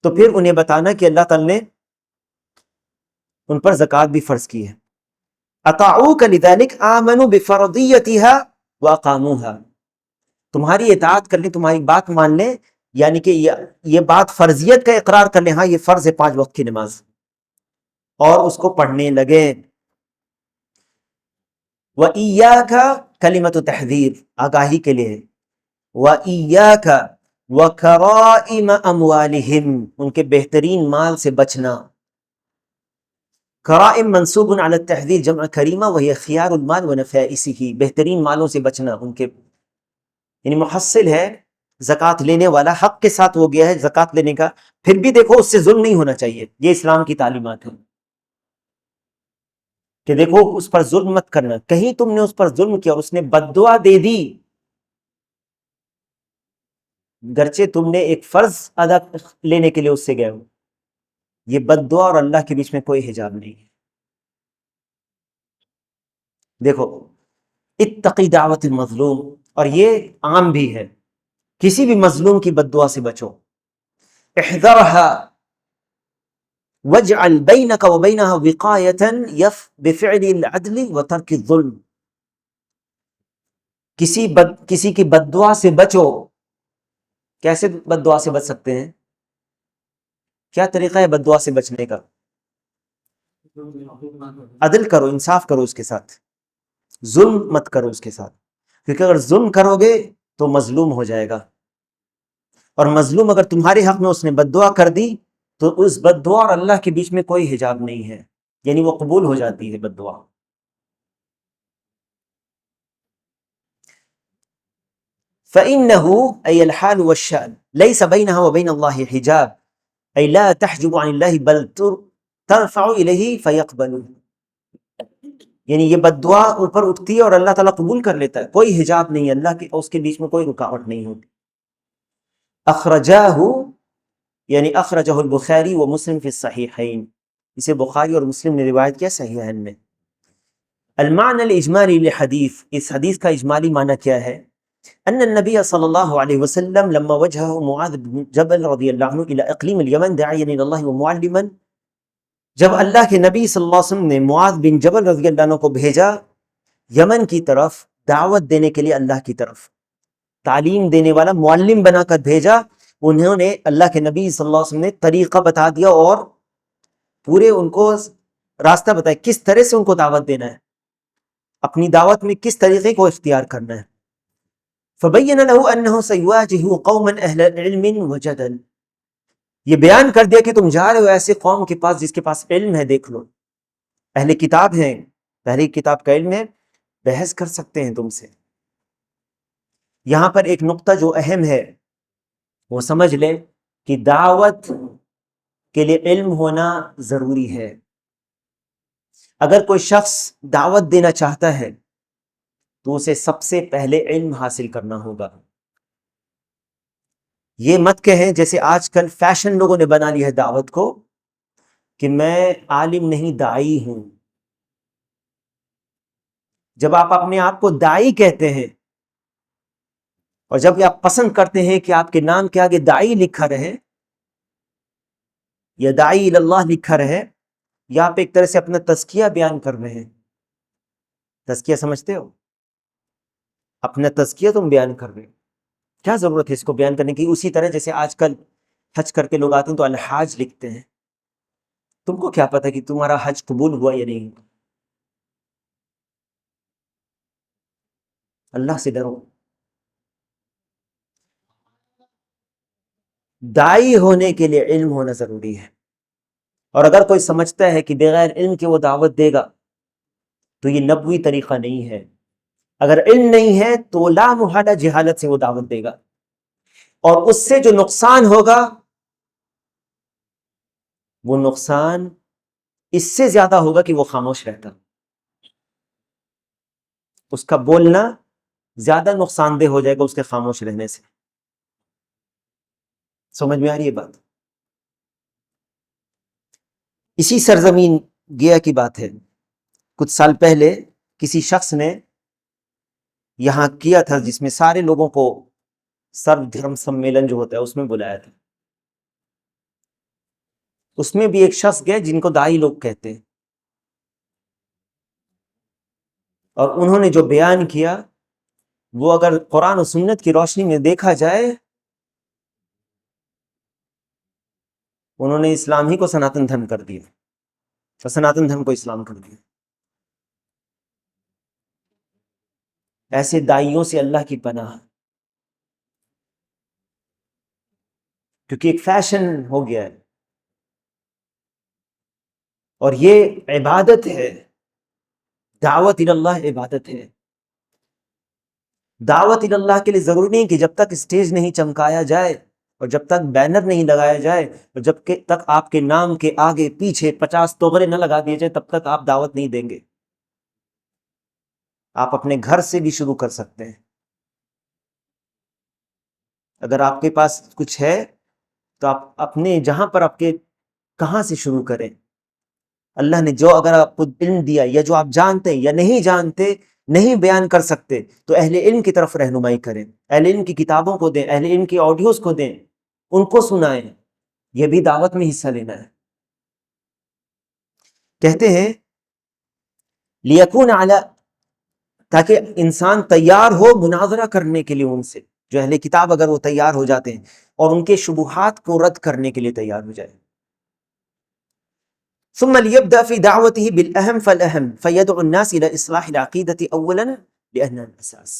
تو پھر انہیں بتانا کہ اللہ تعالی نے ان پر زکوٰۃ بھی فرض کی ہے۔ اطاعوک لذلک آمنوا بفرضیتها واقاموها، تمہاری اطاعت کر لیں، تمہاری بات مان لیں، یعنی کہ یہ بات فرضیت کا اقرار کر لیں، ہاں یہ فرض ہے 5 وقت کی نماز، اور اس کو پڑھنے لگے۔ وَإِيَّاكَ کلمۃ تحذیر، آگاہی کے لیے، وَإِيَّاكَ وَكَرَائِمَ أَمْوَالِهِمْ، ان کے بہترین مال سے بچنا۔ کرائم منصوب علی التحذیر، جمع کریمہ وہی خیار المال ونفائسہ، بہترین مالوں سے بچنا، ان کے یعنی محصل ہے، زکوٰۃ لینے والا حق کے ساتھ وہ گیا ہے زکوٰۃ لینے کا، پھر بھی دیکھو اس سے ظلم نہیں ہونا چاہیے، یہ اسلام کی تعلیمات ہے کہ دیکھو اس پر ظلم مت کرنا۔ کہیں تم نے اس پر ظلم کیا، اس نے بد دعا دے دی، گرچہ تم نے ایک فرض ادا لینے کے لیے اس سے گئے ہو، یہ بد دعا اور اللہ کے بیچ میں کوئی حجاب نہیں ہے۔ دیکھو اتقی دعوت المظلوم، اور یہ عام بھی ہے، کسی بھی مظلوم کی بد دعا سے بچو۔ احذرها واجعل بینک وبینها وقایتا بفعل العدل وترک الظلم، کسی کی بد دعا سے بچو۔ کیسے بد دعا سے بچ سکتے ہیں؟ کیا طریقہ ہے بد دعا سے بچنے کا؟ عدل کرو، انصاف کرو اس کے ساتھ، ظلم مت کرو اس کے ساتھ، کیونکہ اگر ظلم کرو گے تو مظلوم ہو جائے گا، اور مظلوم اگر تمہارے حق میں اس نے بد دعا کر دی تو اس بد دعا اور اللہ کے بیچ میں کوئی حجاب نہیں ہے، یعنی وہ قبول ہو جاتی ہے بد دعا۔ فَإِنَّهُ أي الحال والشأن ليس بينها وبين الله حجاب أي لا تحجب عن الله بل ترفع إليه فيقبل، یعنی یہ بد دعا اوپر اٹھتی ہے اور اللہ تعالیٰ قبول کر لیتا ہے، کوئی حجاب نہیں ہے، اللہ کے اس کے بیچ میں کوئی رکاوٹ نہیں ہوتی۔ اخرجاہ یعنی اخرجہ البخاری و مسلم فی الصحیحین، اسے بخاری اور مسلم نے روایت کیا صحیحین میں۔ المعنى الاجمالی للحدیث، اس حدیث کا اجمالی معنی کیا ہے؟ ان النبی صلی اللہ علیہ وسلم لما وجہ معاذ بن جبل رضی اللہ عنہ الى اقلیم الیمن داعیا الى اللہ ومعلما، جب اللہ کے نبی صلی اللہ علیہ وسلم نے معاذ بن جبل رضی اللہ عنہ کو بھیجا یمن کی طرف دعوت دینے کے لیے، اللہ کی طرف تعلیم دینے والا معلم بنا کر بھیجا، انہوں نے اللہ کے نبی صلی اللہ علیہ وسلم نے طریقہ بتا دیا اور پورے ان کو راستہ بتایا کس طرح سے ان کو دعوت دینا ہے، اپنی دعوت میں کس طریقے کو اختیار کرنا ہے۔ فبین لہ انہ سیواجہ قوما اہل علم وجدل، یہ بیان کر دیا کہ تم جا رہے ہو ایسے قوم کے پاس جس کے پاس علم ہے، دیکھ لو اہل کتاب ہیں، پہلی کتاب کا علم ہے، بحث کر سکتے ہیں تم سے۔ یہاں پر ایک نقطہ جو اہم ہے وہ سمجھ لے کہ دعوت کے لیے علم ہونا ضروری ہے۔ اگر کوئی شخص دعوت دینا چاہتا ہے تو اسے سب سے پہلے علم حاصل کرنا ہوگا۔ یہ مت کہیں جیسے آج کل فیشن لوگوں نے بنا لیا ہے دعوت کو کہ میں عالم نہیں داعی ہوں۔ جب آپ اپنے آپ کو داعی کہتے ہیں اور جب آپ پسند کرتے ہیں کہ آپ کے نام کے آگے داعی لکھا رہے یا داعی اللہ لکھا رہے، یا آپ ایک طرح سے اپنا تزکیہ بیان کر رہے ہیں۔ تزکیہ سمجھتے ہو؟ اپنا تزکیہ تم بیان کر رہے ہو، کیا ضرورت ہے اس کو بیان کرنے کی؟ اسی طرح جیسے آج کل حج کر کے لوگ آتے ہیں تو الحاج لکھتے ہیں، تم کو کیا پتا کہ تمہارا حج قبول ہوا یا نہیں؟ اللہ سے ڈرو۔ داعی ہونے کے لیے علم ہونا ضروری ہے، اور اگر کوئی سمجھتا ہے کہ بغیر علم کے وہ دعوت دے گا تو یہ نبوی طریقہ نہیں ہے۔ اگر علم نہیں ہے تو لا محالہ جہالت سے وہ دعوت دے گا، اور اس سے جو نقصان ہوگا وہ نقصان اس سے زیادہ ہوگا کہ وہ خاموش رہتا. اس کا بولنا زیادہ نقصان دہ ہو جائے گا اس کے خاموش رہنے سے. سمجھ میں آ رہی ہے بات؟ اسی سرزمین گیا کی بات ہے، کچھ سال پہلے کسی شخص نے یہاں کیا تھا جس میں سارے لوگوں کو سرو دھرم سمیلن جو ہوتا ہے اس میں بلایا تھا. اس میں بھی ایک شخص گئے جن کو دائی لوگ کہتے ہیں، اور انہوں نے جو بیان کیا وہ اگر قرآن و سنت کی روشنی میں دیکھا جائے، انہوں نے اسلام ہی کو سناتن دھرم کر دیا اور سناتن دھرم کو اسلام کر دیا. ایسے دائیوں سے اللہ کی پناہ، کیونکہ ایک فیشن ہو گیا ہے اور یہ عبادت ہے. دعوت اللہ عبادت ہے. دعوت اللہ کے لیے ضروری نہیں کہ جب تک اسٹیج نہیں چمکایا جائے اور جب تک بینر نہیں لگایا جائے اور جب تک آپ کے نام کے آگے پیچھے 50 توغرے نہ لگا دیے جائے تب تک آپ دعوت نہیں دیں گے. آپ اپنے گھر سے بھی شروع کر سکتے ہیں. اگر آپ کے پاس کچھ ہے تو آپ اپنے جہاں پر آپ کے کہاں سے شروع کریں. اللہ نے جو اگر آپ کو علم دیا یا جو آپ جانتے ہیں یا نہیں جانتے، نہیں بیان کر سکتے، تو اہل علم کی طرف رہنمائی کریں. اہل علم کی کتابوں کو دیں، اہل علم کی آڈیوز کو دیں، ان کو سنائیں. یہ بھی دعوت میں حصہ لینا ہے. کہتے ہیں لیکون علی، تاکہ انسان تیار ہو مناظرہ کرنے کے لیے ان سے، جو اہل کتاب اگر وہ تیار ہو جاتے ہیں اور ان کے شبہات کو رد کرنے کے لیے تیار ہو جائے. ثم ليبدأ في دعوته بالأهم فالأهم فيدعو الناس إلى إصلاح العقيدة أولا لأنها الأساس.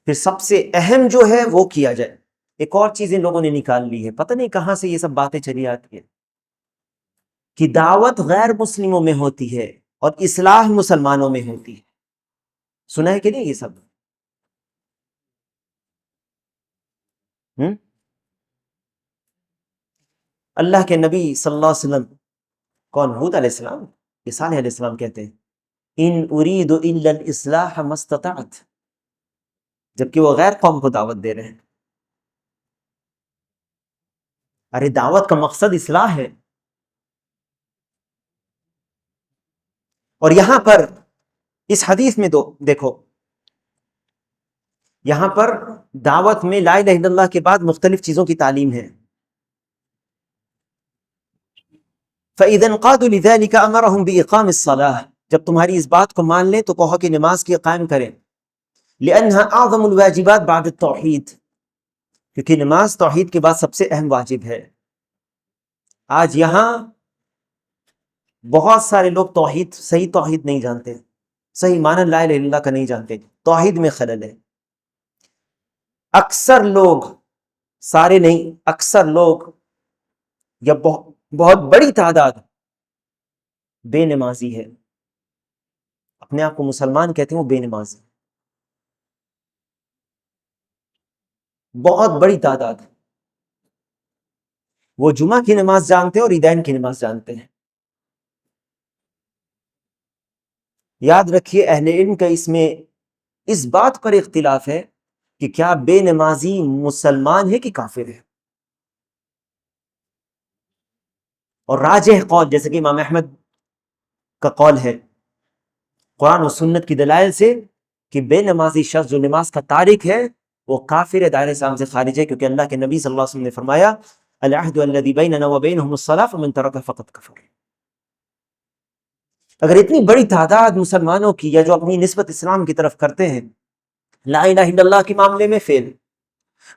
پھر سب سے اہم جو ہے وہ کیا جائے. ایک اور چیز ان لوگوں نے نکال لی ہے، پتہ نہیں کہاں سے یہ سب باتیں چلی آتی ہیں، کہ دعوت غیر مسلموں میں ہوتی ہے اور اصلاح مسلمانوں میں ہوتی ہے. سنا ہے کہ نہیں یہ سب؟ اللہ کے نبی صلی اللہ علیہ وسلم، کون؟ حود علیہ السلام یہ صالح علیہ السلام کہتے ہیں ان اريد الا الاصلاح ما استطعت، جبکہ وہ غیر قوم کو دعوت دے رہے ہیں. ارے دعوت کا مقصد اصلاح ہے. اور یہاں پر اس حدیث میں دیکھو، یہاں پر دعوت میں لا الہ الا اللہ کے بعد مختلف چیزوں کی تعلیم ہے. فَإِذَا انْقَادُوا لِذَلِكَ أَمَرَهُمْ بِإِقَامِ الصَّلَاةِ، جب تمہاری اس بات کو مان لیں تو کہو کہ نماز کی قائم کریں. لِأَنَّهَا أَعْظَمُ الْوَاجِبَاتِ بَعْدَ التَّوْحِيدِ، کیونکہ نماز توحید کے بعد سب سے اہم واجب ہے. آج یہاں بہت سارے لوگ توحید، صحیح توحید نہیں جانتے، صحیح معنی لا الہ الا اللہ کا نہیں جانتے. توحید میں خلل ہے. اکثر لوگ، سارے نہیں، اکثر لوگ یا بہت بڑی تعداد بے نمازی ہے. اپنے آپ کو مسلمان کہتے ہیں، وہ بے نمازی. بہت بڑی تعداد. وہ جمعہ کی نماز جانتے ہیں اور عیدین کی نماز جانتے ہیں. یاد رکھیے اہل علم کا اس میں اس بات پر اختلاف ہے کہ کیا بے نمازی مسلمان ہے کہ کافر ہے. اور راجح قول جیسے کہ امام احمد کا قول ہے قرآن و سنت کی دلائل سے کہ بے نمازی شخص جو نماز کا تارک ہے وہ کافر دائرہ اسلام سے خارج ہے، کیونکہ اللہ کے نبی صلی اللہ علیہ وسلم نے فرمایا العہد الذی بیننا وبینہم الصلاۃ فمن ترک فقد کفر. اگر اتنی بڑی تعداد مسلمانوں کی، یا جو اپنی نسبت اسلام کی طرف کرتے ہیں، لا الہ الا اللہ کے معاملے میں فیل،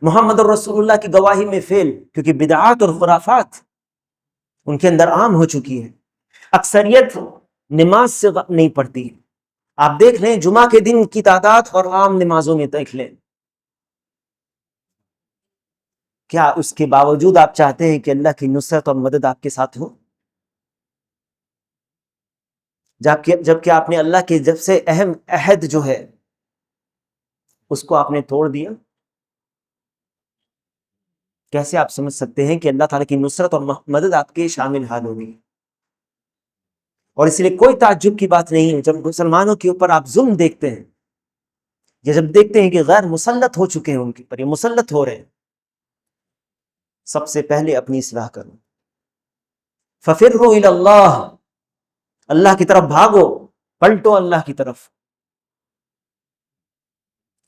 محمد الرسول اللہ کی گواہی میں فیل، کیونکہ بدعات اور خرافات ان کے اندر عام ہو چکی ہے. اکثریت نماز سے نہیں پڑھتی. آپ دیکھ لیں جمعہ کے دن کی تعداد اور عام نمازوں میں دیکھ لیں، کیا اس کے باوجود آپ چاہتے ہیں کہ اللہ کی نصرت اور مدد آپ کے ساتھ ہو؟ جبکہ آپ نے اللہ کے جب سے اہم عہد جو ہے اس کو آپ نے توڑ دیا. کیسے آپ سمجھ سکتے ہیں کہ اللہ تعالیٰ کی نصرت اور مدد آپ کے شامل حال ہوگی؟ اور اس لیے کوئی تعجب کی بات نہیں ہے جب مسلمانوں کے اوپر آپ ظلم دیکھتے ہیں یا جب دیکھتے ہیں کہ غیر مسلط ہو چکے ہیں ان کے اوپر، یہ مسلط ہو رہے ہیں، سب سے پہلے اپنی اصلاح کرو. ففروا الی اللہ، اللہ کی طرف بھاگو، پلٹو اللہ کی طرف،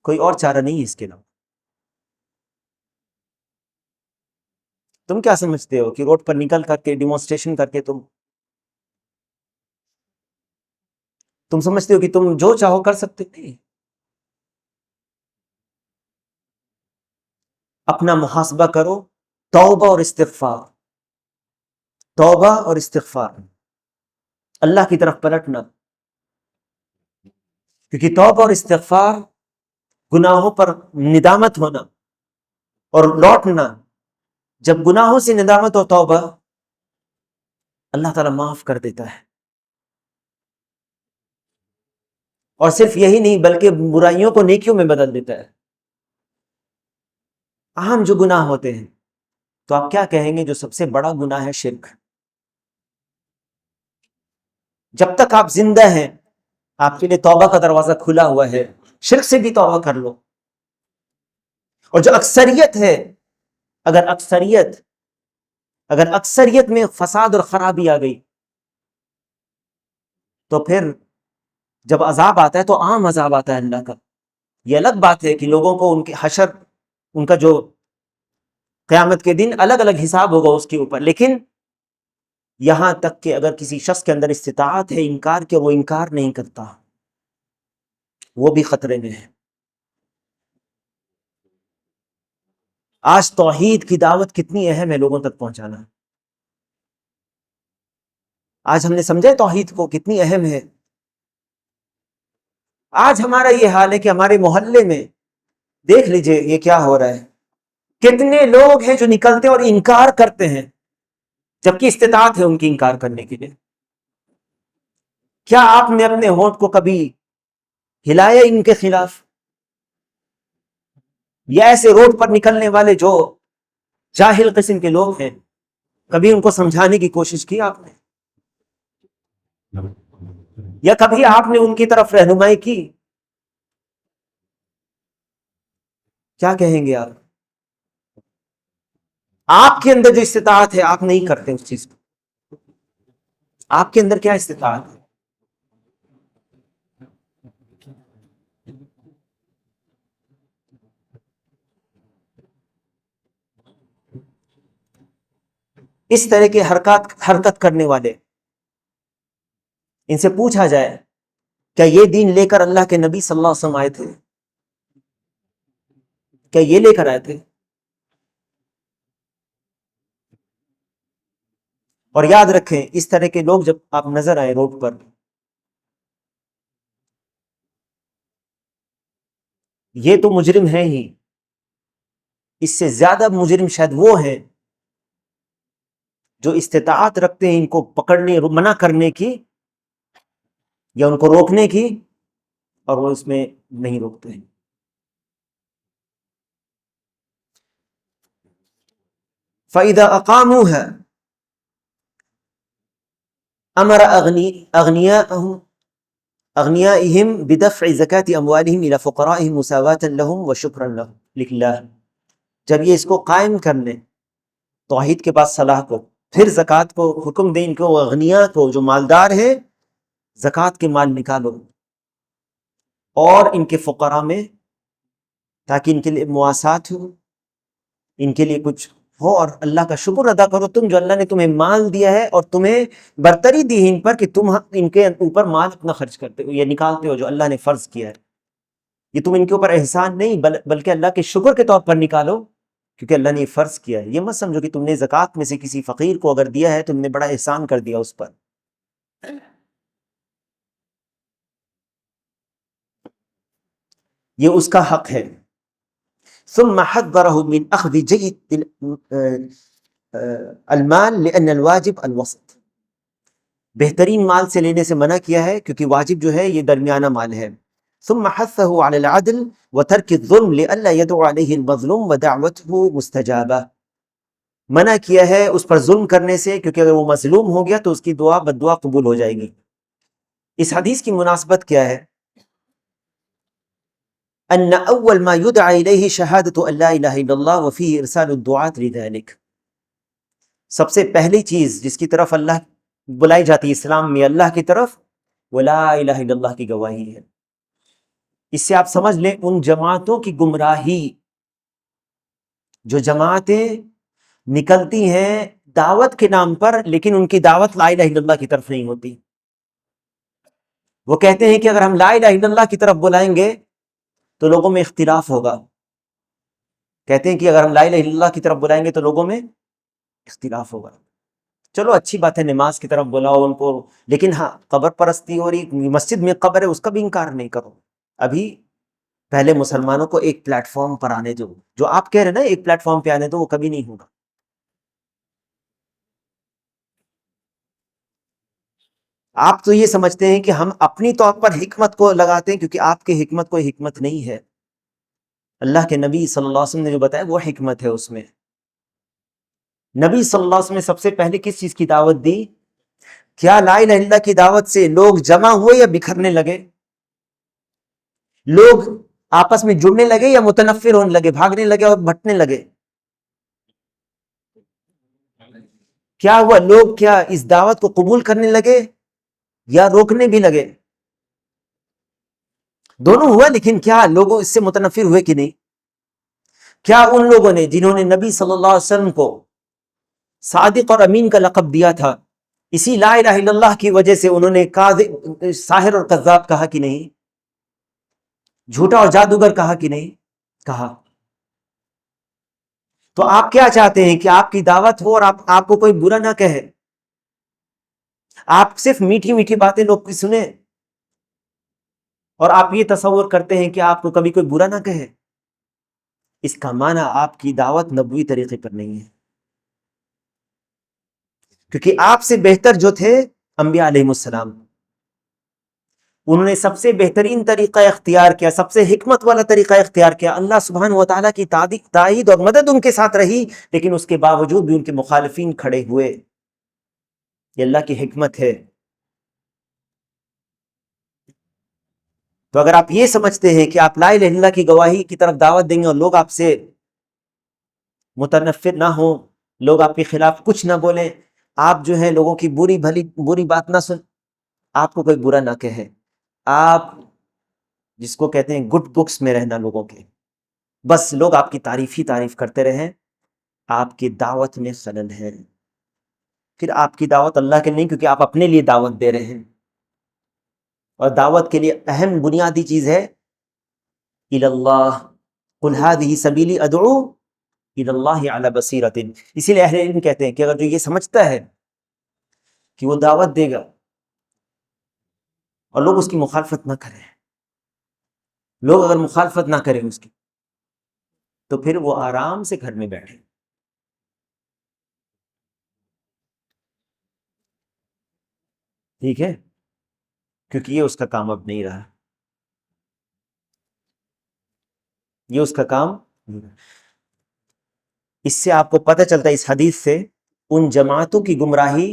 کوئی اور چارہ نہیں ہے اس کے علاوہ. تم کیا سمجھتے ہو کہ روڈ پر نکل کر کے ڈیمونسٹریشن کر کے تم سمجھتے ہو کہ تم جو چاہو کر سکتے تھے؟ اپنا محاسبہ کرو، توبہ اور استغفار، توبہ اور استغفار، اللہ کی طرف پلٹنا. کیونکہ توبہ اور استغفار، گناہوں پر ندامت ہونا اور لوٹنا، جب گناہوں سے ندامت اور توبہ، اللہ تعالیٰ معاف کر دیتا ہے. اور صرف یہی نہیں بلکہ برائیوں کو نیکیوں میں بدل دیتا ہے. عام جو گناہ ہوتے ہیں تو آپ کیا کہیں گے؟ جو سب سے بڑا گناہ ہے شرک. جب تک آپ زندہ ہیں آپ کے لیے توبہ کا دروازہ کھلا ہوا ہے، شرک سے بھی توبہ کر لو. اور جو اکثریت ہے، اگر اکثریت میں فساد اور خرابی آ گئی تو پھر جب عذاب آتا ہے تو عام عذاب آتا ہے اللہ کا. یہ الگ بات ہے کہ لوگوں کو ان کے حشر، ان کا جو قیامت کے دن الگ الگ حساب ہوگا اس کے اوپر، لیکن یہاں تک کہ اگر کسی شخص کے اندر استطاعت ہے انکار کے، وہ انکار نہیں کرتا، وہ بھی خطرے میں ہے. آج توحید کی دعوت کتنی اہم ہے لوگوں تک پہنچانا. آج ہم نے سمجھا توحید کو کتنی اہم ہے. آج ہمارا یہ حال ہے کہ ہمارے محلے میں دیکھ لیجئے یہ کیا ہو رہا ہے. کتنے لوگ ہیں جو نکلتے اور انکار کرتے ہیں جبکہ استطاعت ہے ان کی انکار کرنے کے لیے. کیا آپ نے اپنے ہونٹ کو کبھی ہلایا ان کے خلاف؟ یا ایسے روڈ پر نکلنے والے جو جاہل قسم کے لوگ ہیں، کبھی ان کو سمجھانے کی کوشش کی آپ نے؟ یا کبھی آپ نے ان کی طرف رہنمائی کی؟ کیا کہیں گے آپ؟ آپ کے اندر جو استطاعت ہے آپ نہیں کرتے اس چیز کو. آپ کے اندر کیا استطاعت ہے؟ اس طرح کے حرکت کرنے والے، ان سے پوچھا جائے کیا یہ دین لے کر اللہ کے نبی صلی اللہ علیہ وسلم آئے تھے؟ کیا یہ لے کر آئے تھے؟ اور یاد رکھیں اس طرح کے لوگ جب آپ نظر آئے روڈ پر، یہ تو مجرم ہیں ہی، اس سے زیادہ مجرم شاید وہ ہیں جو استطاعت رکھتے ہیں ان کو پکڑنے، منع کرنے کی یا ان کو روکنے کی، اور وہ اس میں نہیں روکتے ہیں. فَإِذَا أَقَامُوهَا أَمَرَ أَغْنِيَائِهِمْ بِدَفْعِ زَكَاةِ أَمْوَالِهِمْ إِلَى فُقَرَائِهِمْ مُسَاوَاةً لَهُمْ وَشُكْرًا لِلَّهِ. جب یہ اس کو قائم کر لیں توحید کے بعد صلاح کو، پھر زکوٰۃ کو حکم دیں ان کو، اغنیاء کو جو مالدار ہیں زکوٰۃ کے مال نکالو اور ان کے فقراء میں، تاکہ ان کے لیے مواسات ہو، ان کے لیے کچھ ہو، اور اللہ کا شکر ادا کرو تم جو اللہ نے تمہیں مال دیا ہے اور تمہیں برتری دی ہے ان پر کہ تم ان کے اوپر مال اپنا خرچ کرتے ہو یا نکالتے ہو جو اللہ نے فرض کیا ہے. یہ تم ان کے اوپر احسان نہیں بلکہ اللہ کے شکر کے طور پر نکالو کیونکہ اللہ نے یہ فرض کیا ہے. یہ مت سمجھو کہ تم نے زکوٰۃ میں سے کسی فقیر کو اگر دیا ہے تم نے بڑا احسان کر دیا اس پر. یہ اس کا حق ہے. ثم حذره من اخذ جيد المال لان الواجب الوسط. بہترین مال سے لینے سے منع کیا ہے کیونکہ واجب جو ہے یہ درمیانہ مال ہے. ثم حثه على العدل وترك الظلم لئلا يدعو عليه المظلوم ودعوته مستجابة. منع کیا ہے اس پر ظلم کرنے سے، کیونکہ اگر وہ مظلوم ہو گیا تو اس کی دعا بد دعا قبول ہو جائے گی۔ اس حدیث کی مناسبت کیا ہے؟ ان اول ما يدعى الیہ شہادۃ ان لا الہ الا اللہ وفیہ ارسال الدعاة لذلک، سب سے پہلی چیز جس کی طرف اللہ بلائی جاتی ہے اسلام میں اللہ کی طرف، وہ لا الہ الا اللہ کی گواہی ہے۔ اس سے آپ سمجھ لیں ان جماعتوں کی گمراہی، جو جماعتیں نکلتی ہیں دعوت کے نام پر لیکن ان کی دعوت لا الہ الا اللہ کی طرف نہیں ہوتی۔ وہ کہتے ہیں کہ اگر ہم لا الہ الا اللہ کی طرف بلائیں گے تو لوگوں میں اختلاف ہوگا، کہتے ہیں کہ اگر ہم لا الہ الا اللہ کی طرف بلائیں گے تو لوگوں میں اختلاف ہوگا۔ چلو اچھی بات ہے، نماز کی طرف بلاؤ ان کو، لیکن ہاں قبر پرستی ہو رہی، مسجد میں قبر ہے، اس کا بھی انکار نہیں کرو۔ ابھی پہلے مسلمانوں کو ایک پلیٹ فارم پر آنے دو، جو آپ کہہ رہے ہیں نا ایک پلیٹ فارم پہ آنے دو، وہ کبھی نہیں ہوگا۔ آپ تو یہ سمجھتے ہیں کہ ہم اپنی طور پر حکمت کو لگاتے ہیں، کیونکہ آپ کی حکمت کوئی حکمت نہیں ہے، اللہ کے نبی صلی اللہ علیہ وسلم نے جو بتایا وہ حکمت ہے۔ اس میں نبی صلی اللہ علیہ وسلم نے سب سے پہلے کس چیز کی دعوت دی؟ کیا لا الہ الا اللہ کی دعوت سے لوگ جمع ہوئے یا بکھرنے لگے؟ لوگ آپس میں جڑنے لگے یا متنفر ہونے لگے، بھاگنے لگے اور بھٹنے لگے؟ کیا ہوا؟ لوگ کیا اس دعوت کو قبول کرنے لگے یا روکنے بھی لگے؟ دونوں ہوا، لیکن کیا لوگوں اس سے متنفر ہوئے کہ نہیں؟ کیا ان لوگوں نے جنہوں نے نبی صلی اللہ علیہ وسلم کو صادق اور امین کا لقب دیا تھا، اسی لا الہ الا اللہ کی وجہ سے انہوں نے ساحر اور کذاب کہا کہ نہیں؟ جھوٹا اور جادوگر کہا کہ نہیں؟ کہا۔ تو آپ کیا چاہتے ہیں کہ آپ کی دعوت ہو اور آپ کو کوئی برا نہ کہے؟ آپ صرف میٹھی میٹھی باتیں لوگ کی سنیں اور آپ یہ تصور کرتے ہیں کہ آپ کو کبھی کوئی برا نہ کہے؟ اس کا معنی آپ کی دعوت نبوی طریقے پر نہیں ہے، کیونکہ آپ سے بہتر جو تھے انبیاء علیہ السلام، انہوں نے سب سے بہترین طریقہ اختیار کیا، سب سے حکمت والا طریقہ اختیار کیا۔ اللہ سبحانہ و تعالیٰ کی تائید اور مدد ان کے ساتھ رہی، لیکن اس کے باوجود بھی ان کے مخالفین کھڑے ہوئے۔ یہ اللہ کی حکمت ہے۔ تو اگر آپ یہ سمجھتے ہیں کہ آپ لا الہ الا اللہ کی گواہی کی طرف دعوت دیں گے اور لوگ آپ سے متنفر نہ ہوں، لوگ آپ کے خلاف کچھ نہ بولیں، آپ جو ہے لوگوں کی بری بات نہ سن، آپ کو کوئی برا نہ کہے، آپ جس کو کہتے ہیں گڈ بکس میں رہنا لوگوں کے، بس لوگ آپ کی تعریف ہی تعریف کرتے رہیں، آپ کی دعوت میں خلل ہے۔ پھر آپ کی دعوت اللہ کے نہیں، کیونکہ آپ اپنے لیے دعوت دے رہے ہیں، اور دعوت کے لیے اہم بنیادی چیز ہے الی اللہ، قل ھذہ سبیلی ادعو الی اللہ علی بصیرۃ۔ اسی لیے اہل علم کہتے ہیں کہ اگر جو یہ سمجھتا ہے کہ وہ دعوت دے گا اور لوگ اس کی مخالفت نہ کریں، لوگ اگر مخالفت نہ کریں اس کی، تو پھر وہ آرام سے گھر میں بیٹھے۔ ٹھیک ہے، کیونکہ یہ اس کا کام اب نہیں رہا، یہ اس کا کام نہیں رہا۔ اس سے آپ کو پتہ چلتا ہے اس حدیث سے ان جماعتوں کی گمراہی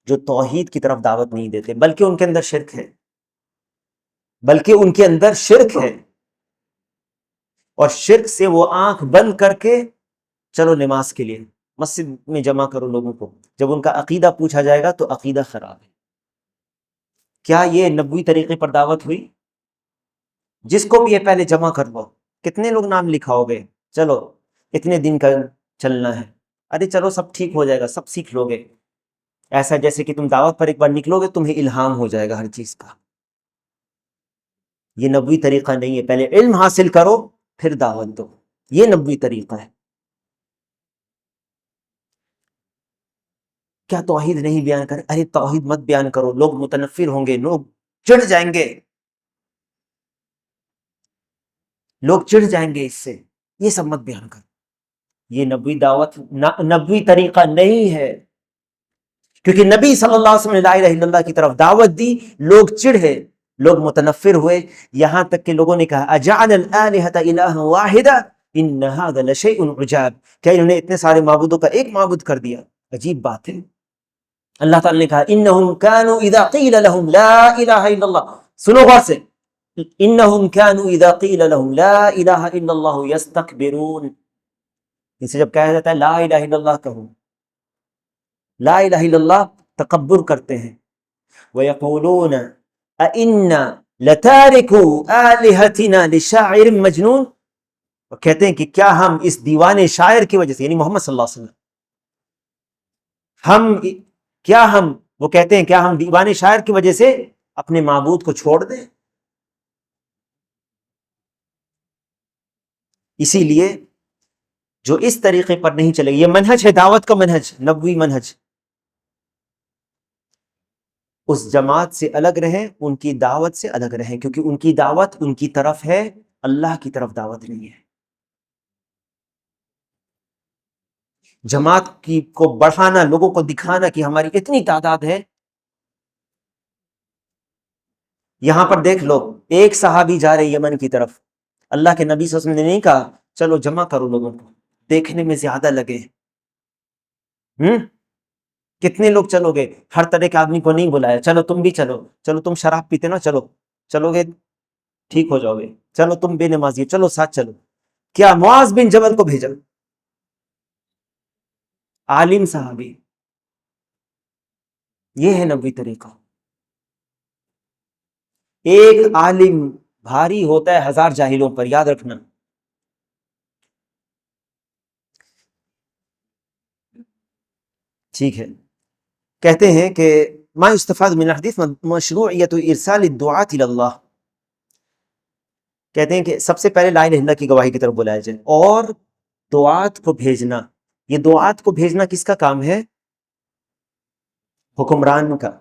جو توحید کی طرف دعوت نہیں دیتے، بلکہ ان کے اندر شرک ہے، بلکہ ان کے اندر شرک ہے، اور شرک سے وہ آنکھ بند کر کے چلو نماز کے لیے مسجد میں جمع کرو لوگوں کو، جب ان کا عقیدہ پوچھا جائے گا تو عقیدہ خراب ہے۔ کیا یہ نبوی طریقے پر دعوت ہوئی؟ جس کو بھی یہ پہلے جمع کر لو، کتنے لوگ نام لکھاؤ گے، چلو اتنے دن کا چلنا ہے، ارے چلو سب ٹھیک ہو جائے گا، سب سیکھ لو گے، ایسا جیسے کہ تم دعوت پر ایک بار نکلو گے تمہیں الہام ہو جائے گا ہر چیز کا۔ یہ نبوی طریقہ نہیں ہے، پہلے علم حاصل کرو پھر دعوت دو، یہ نبوی طریقہ ہے۔ کیا توحید نہیں بیان کرے؟ ارے توحید مت بیان کرو، لوگ متنفر ہوں گے، لوگ چڑھ جائیں گے، لوگ چڑھ جائیں گے اس سے، یہ سب مت بیان کرو۔ یہ نبوی دعوت نبوی طریقہ نہیں ہے، کیونکہ نبی صلی اللہ علیہ وسلم نے لا الہ الا اللہ کی طرف دعوت دی، لوگ چڑھے، لوگ متنفر ہوئے، یہاں تک کہ لوگوں نے کہا اجعل الآلہۃ الہا واحدا، ان هذا لشيء عجاب، کیا انہوں نے اتنے سارے معبودوں کا ایک معبود کر دیا؟ عجیب بات ہے۔ اللہ تعالیٰ نے کہا انہم کانوا اذا قیل لهم لا الہ الا اللہ، سنو غور سے، انہم کانوا اذا قیل لهم لا الہ الا اللہ یستکبرون، اسے جب کہا جاتا ہے لا الہ الا اللہ کہو، لا الہ الا اللہ تکبر کرتے ہیں، وَيَقُولُونَ أَإِنَّا لَتَارِكُو آلِهَتِنَا لِشَاعِرٍ مَجْنُونَ، اور کہتے ہیں کہ کیا ہم اس دیوانے شاعر کی وجہ سے، یعنی محمد صلی اللہ علیہ وسلم، وہ کہتے ہیں کیا ہم دیوانے شاعر کی وجہ سے اپنے معبود کو چھوڑ دیں؟ اسی لیے جو اس طریقے پر نہیں چلے گی، یہ منہج ہے دعوت کا، منہج نبوی منہج، اس جماعت سے الگ رہیں، ان کی دعوت سے الگ رہیں، کیونکہ ان کی دعوت ان کی طرف ہے، اللہ کی طرف دعوت نہیں ہے۔ جماعت کو بڑھانا، لوگوں کو دکھانا کہ ہماری اتنی تعداد ہے، یہاں پر دیکھ لو ایک صحابی جا رہے یمن کی طرف، اللہ کے نبی صلی اللہ علیہ وسلم نے نہیں کہا چلو جمع کرو لوگوں کو، دیکھنے میں زیادہ لگے، کتنے لوگ چلو گے؟ ہر طرح کے آدمی کو نہیں بلایا، چلو تم بھی چلو، چلو تم شراب پیتے نا، چلو چلو گے ٹھیک ہو جاؤ گے، چلو تم بے نمازی چلو ساتھ چلو۔ کیا معاذ بن جبل کو بھیجا، عالم صحابی، یہ ہے نبوی طریقہ۔ ایک عالم بھاری ہوتا ہے 1000 جاہلوں پر، یاد رکھنا۔ ٹھیک ہے، کہتے ہیں کہ ما یستفاد من الحدیث مشروعیت ارسال الدعاة الی اللہ، کہتے ہیں کہ سب سے پہلے لا الہ الا اللہ کی گواہی کی طرف بلایا جائے، اور دعات کو بھیجنا، یہ دعات کو بھیجنا کس کا کام ہے؟ حکمران کا،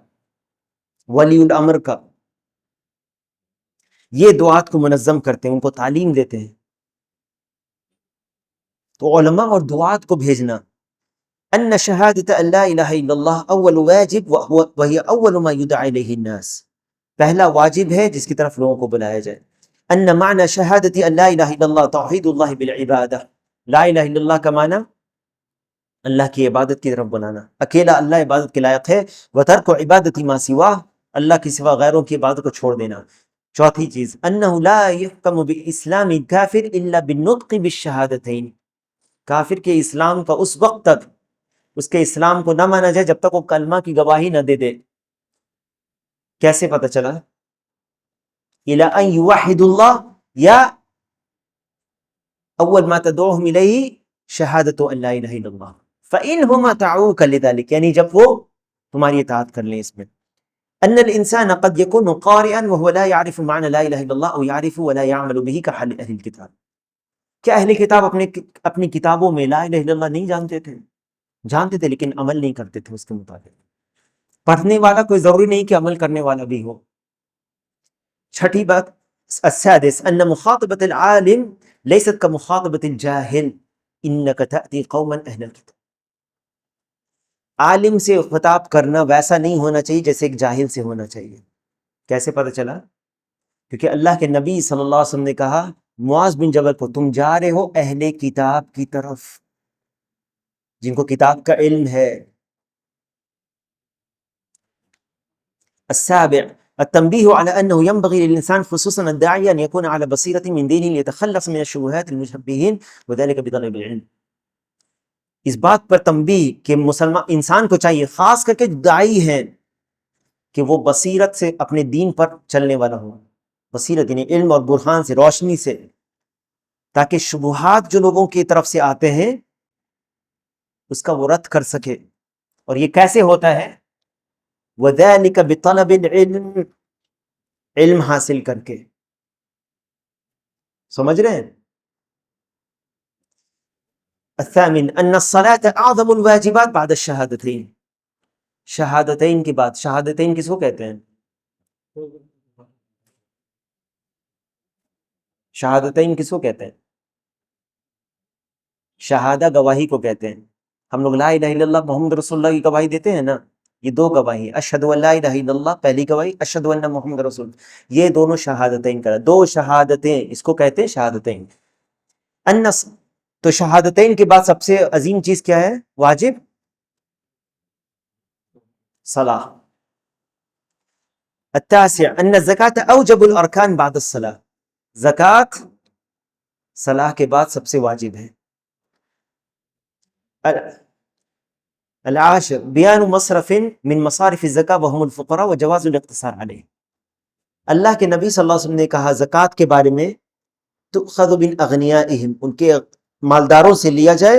ولی الامر کا، یہ دعات کو منظم کرتے ہیں، ان کو تعلیم دیتے ہیں۔ تو علماء اور دعات کو بھیجنا، ان شہادت ان لا الہ الا اللہ اول واجب وہی اول ما یدعى الیہ الناس، پہلا واجب ہے جس کی طرف لوگوں کو بلایا جائے۔ ان معنی شہادت ان لا الہ الا اللہ توحید اللہ بالعبادہ، لا الہ الا اللہ کا معنی اللہ کی عبادت کی طرف بلانا، اکیلا اللہ عبادت کے لائق ہے، وترک عبادت ما سواہ، اللہ کے سوا غیروں کی عبادت کو چھوڑ دینا۔ چوتھی چیز انہ لا یحکم باسلام کافر الا بالنطق بالشہادتین، کافر کے اسلام کا اس وقت تک، اس کے اسلام کو نہ مانا جائے جب تک وہ کلمہ کی گواہی نہ دے دے۔ کیسے پتہ چلا؟ الی ان یوحد اللہ، یا اول ما تدعوہم الیہ شہادت ان لا الہ الا اللہ، فانہما دعوک لذلک، یعنی جب وہ تمہاری اطاعت کر لیں اس میں۔ ان الانسان قد يكون قارئا وهو لا يعرف معنى لا الہ الا اللہ او يعرف ولا يعمل به كحال اہل الكتاب، کیا اہل کتاب اپنی کتابوں میں لا الہ الا اللہ نہیں جانتے تھے؟ جانتے تھے لیکن عمل نہیں کرتے تھے اس کے مطابق۔ پڑھنے والا کوئی ضروری نہیں کہ عمل کرنے والا بھی ہو۔ چھٹی بات السادس ان مخاطبۃ العالم لیست کمخاطبۃ الجاہل انک تأتی قوما اہل الکتاب، عالم سے خطاب کرنا ویسا نہیں ہونا چاہیے جیسے ایک جاہل سے ہونا چاہیے۔ کیسے پتہ چلا؟ کیونکہ اللہ کے نبی صلی اللہ علیہ وسلم نے کہا معاذ بن جبل کو تم جا رہے ہو اہل کتاب کی طرف، جن کو کتاب کا علم ہے۔ السابع التنبيه على أنه ينبغي للإنسان خصوصا الداعية أن يكون على بصيرة من دينه ليتخلص من الشبهات المشبهين وذلك بطلب العلم، اس بات پر تنبیہ کہ مسلمان انسان کو چاہیے، خاص کر کے داعی ہیں، کہ وہ بصیرت سے اپنے دین پر چلنے والا ہو، بصیرت یعنی علم اور برہان سے، روشنی سے، تاکہ شبہات جو لوگوں کی طرف سے آتے ہیں اس کا وہ رد کر سکے۔ اور یہ کیسے ہوتا ہے؟ وَذَلِكَ بِطَلَبِ الْعِلْمِ، علم حاصل کر کے، سمجھ رہے ہیں؟ الثامن ان الصلاة اعظم الواجبات بعد الشہادتین، شہادتین کی بات، شہادتین کس کو کہتے ہیں؟ شہادتین کس کو کہتے ہیں؟ شہادہ گواہی کو کہتے ہیں۔ ہم لوگ لا الہ الا اللہ محمد رسول اللہ کی گواہی دیتے ہیں نا، یہ دو گواہی، اشہد ان لا الہ الا اللہ پہلی گواہی، اشہد ان محمد رسول، یہ دونوں شہادتین کا، دو شہادتیں اس کو کہتے ہیں شہادتین۔ النص تو شہادتین کے بعد سب سے عظیم چیز کیا ہے؟ واجب صلاح. التاسع ان الزکاة اوجب الارکان بعد الصلاح، زکوٰۃ صلاح کے بعد سب سے واجب ہے. العاشر بیان مصرف من مصارف الزکاة وهم الفقراء وجواز الاقتصار علیہ. اللہ کے نبی صلی اللہ علیہ وسلم نے کہا زکوٰۃ کے بارے میں تؤخذ من اغنیائہم، ان کے مالداروں سے لیا جائے،